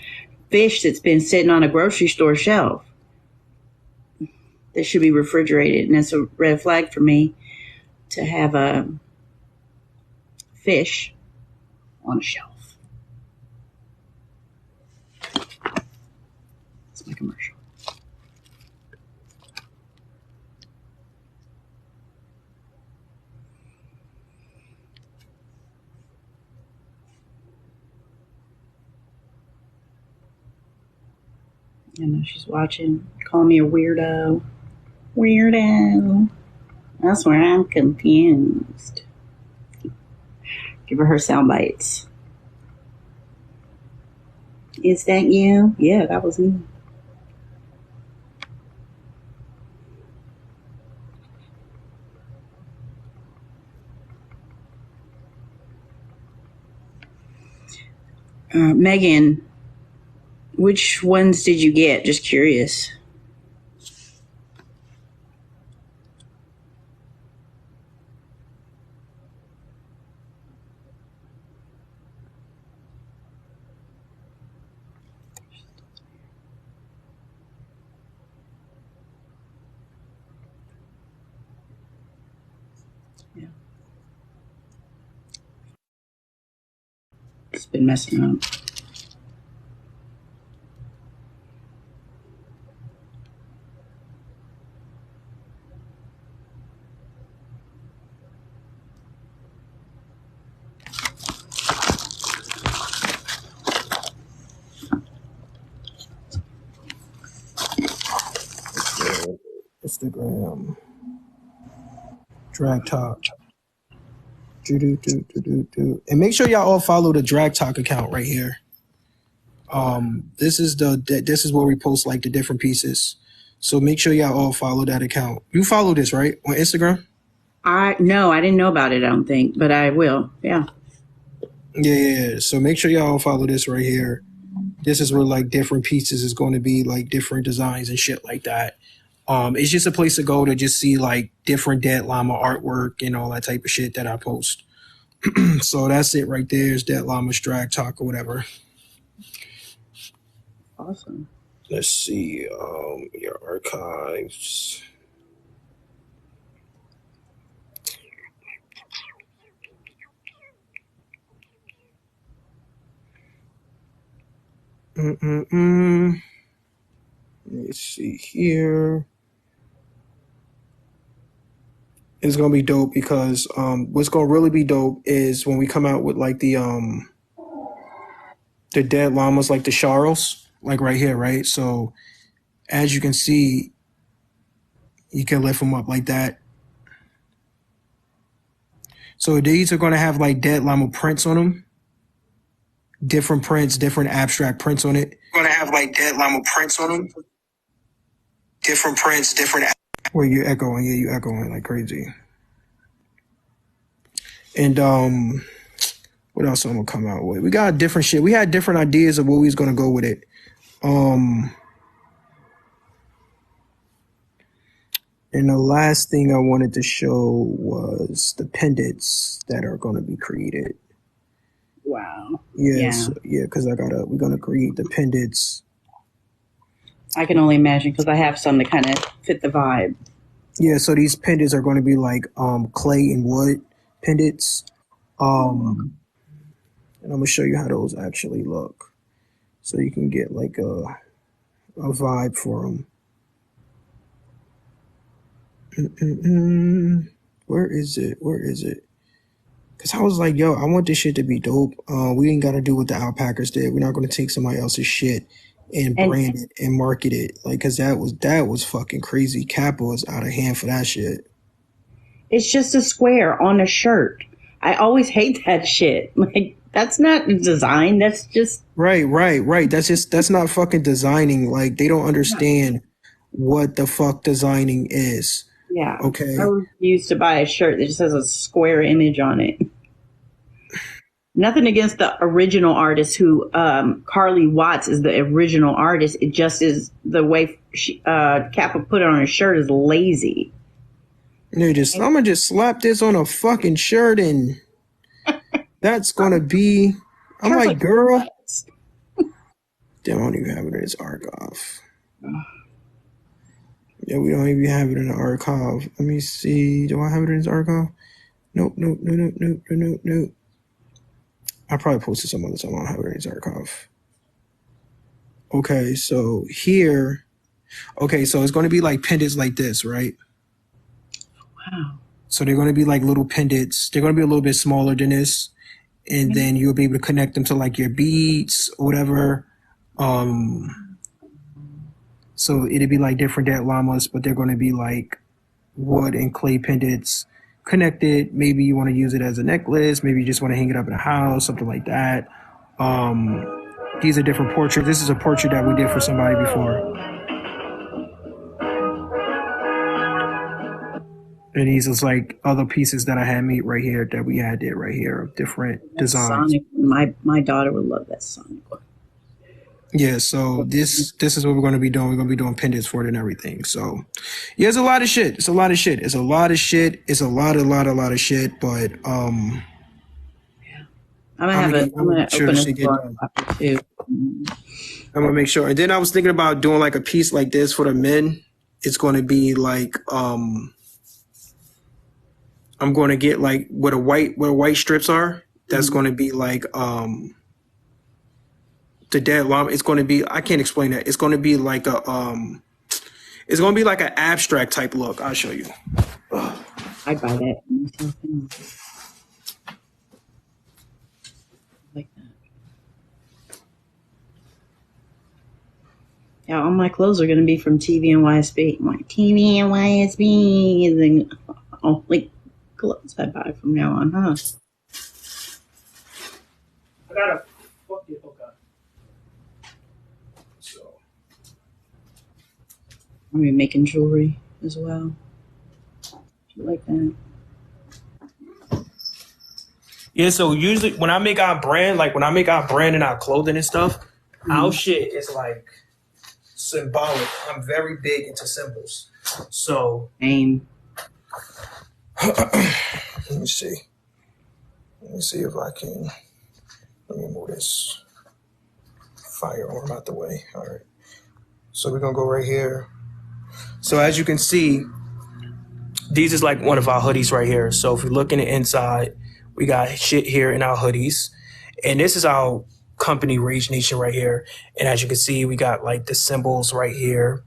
F: fish that's been sitting on a grocery store shelf. That should be refrigerated, and it's a red flag for me to have a fish on a shelf. That's my commercial. I know she's watching. Call me a weirdo. Weirdo. That's where I'm confused. Give her sound bites. Is that you? Yeah, that was me. Megan, which ones did you get? Just curious. Yeah. It's been messing up.
G: Instagram. Drag Talk. And make sure y'all all follow the Drag Talk account right here. This is where we post like the different pieces. So make sure y'all all follow that account. You follow this, right? On Instagram?
F: No, I didn't know about it, I don't think, but I will. Yeah.
G: Yeah. So make sure y'all follow this right here. This is where like different pieces is going to be, like different designs and shit like that. It's just a place to go to just see like different Dead Llama artwork and all that type of shit that I post. So that's it right there. It's Dead Llama's Drag Talk or whatever.
F: Awesome.
G: Let's see your archives. Let's see here. It's gonna be dope because what's gonna really be dope is when we come out with like the Dead Llamas, like the Charles, like right here, right? So as you can see, you can lift them up like that. So these are gonna have like Dead Llama prints on them. Different prints, different abstract prints on it. Gonna have like Dead Llama prints on them. Different prints, different. Where you echoing? Yeah, you echoing like crazy. And what else I'm gonna come out with? We got different shit. We had different ideas of where we was gonna go with it. And the last thing I wanted to show was the pendants that are gonna be created.
F: Wow.
G: Yes, yeah, because we're gonna create the pendants.
F: I can only imagine because I have some that kind of fit the vibe.
G: Yeah, so these pendants are going to be like clay and wood pendants. And I'm gonna show you how those actually look, so you can get like a vibe for them. Where is it? Because I was like, yo, I want this shit to be dope. We ain't got to do what the alpacas did. We're not going to take somebody else's shit and brand it and market it. Like, because that was fucking crazy. Kappa was out of hand for that shit.
F: It's just a square on a shirt. I always hate that shit. Like, that's not design. That's just...
G: Right. That's not fucking designing. Like, they don't understand what the fuck designing is.
F: Yeah.
G: Okay.
F: I used to buy a shirt that just has a square image on it. Nothing against the original artist who, Carly Watts is the original artist. It just is the way Kappa put it on her shirt is lazy.
G: I'm gonna just slap this on a fucking shirt and that's gonna be, I'm like, girl. They don't even have it in its archive. Yeah, we don't even have it in the archive. Let me see. Do I have it in its archive? Nope. I probably posted some other time. I don't have it in its archive. Okay, so here. Okay, so it's going to be like pendants like this, right?
F: Wow.
G: So they're going to be like little pendants. They're going to be a little bit smaller than this. And then you'll be able to connect them to like your beads or whatever. So it'd be like different dead llamas, but they're going to be like wood and clay pendants connected. Maybe you want to use it as a necklace. Maybe you just want to hang it up in a house, something like that. These are different portraits. This is a portrait that we did for somebody before. And these is like other pieces that I had made right here that we had did right here of different designs.
F: Sonic. My daughter would love that Sonic one.
G: Yeah, so this is what we're going to be doing. We're going to be doing pendants for it and everything. So, yeah, it's a lot of shit. It's a lot of shit. It's a lot of shit. It's a lot of shit. But
F: I'm gonna open this door up too.
G: I'm gonna make sure. And then I was thinking about doing like a piece like this for the men. It's going to be like I'm going to get like where the white strips are. That's going to be like the dead llama. It's going to be, I can't explain that. It's going to be like a it's going to be like an abstract type look. I'll show you.
F: I buy that. Like that. Yeah, all my clothes are going to be from TV and YSB. I'm like, TV and YSB. And then, like clothes I buy from now on, huh?
G: I got a fucking hookup. So
F: I'm gonna be making jewelry as well. Like that.
G: yeah, so usually when I make our brand, like when I make our brand and our clothing and stuff, our shit is like symbolic. I'm very big into symbols. So
F: Same.
G: let me see. Let me see if I can. Let me move this firearm out the way. All right. So we're going to go right here. So as you can see, these is like one of our hoodies right here. So if we look in the inside, we got shit here in our hoodies. And this is our company, Rage Nation, right here. And as you can see, we got like the symbols right here.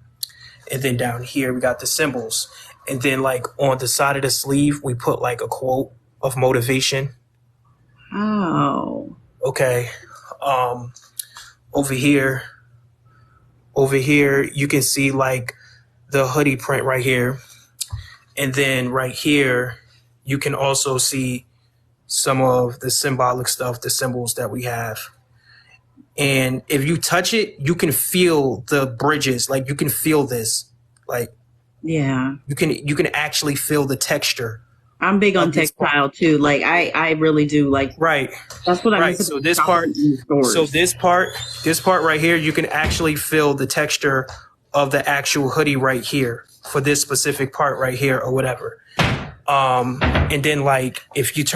G: And then down here, we got the symbols. And then like on the side of the sleeve, we put like a quote of motivation.
F: Oh.
G: Okay. Over here, you can see like the hoodie print right here. And then right here, you can also see some of the symbolic stuff, the symbols that we have. And if you touch it, you can feel the bridges. Like you can feel this. Like
F: yeah,
G: you can actually feel the texture.
F: I'm big on textile too. Like I really do like.
G: Right.
F: That's what I
G: right. So this part. So this part right here, you can actually feel the texture of the actual hoodie right here for this specific part right here or whatever. And then like if you turn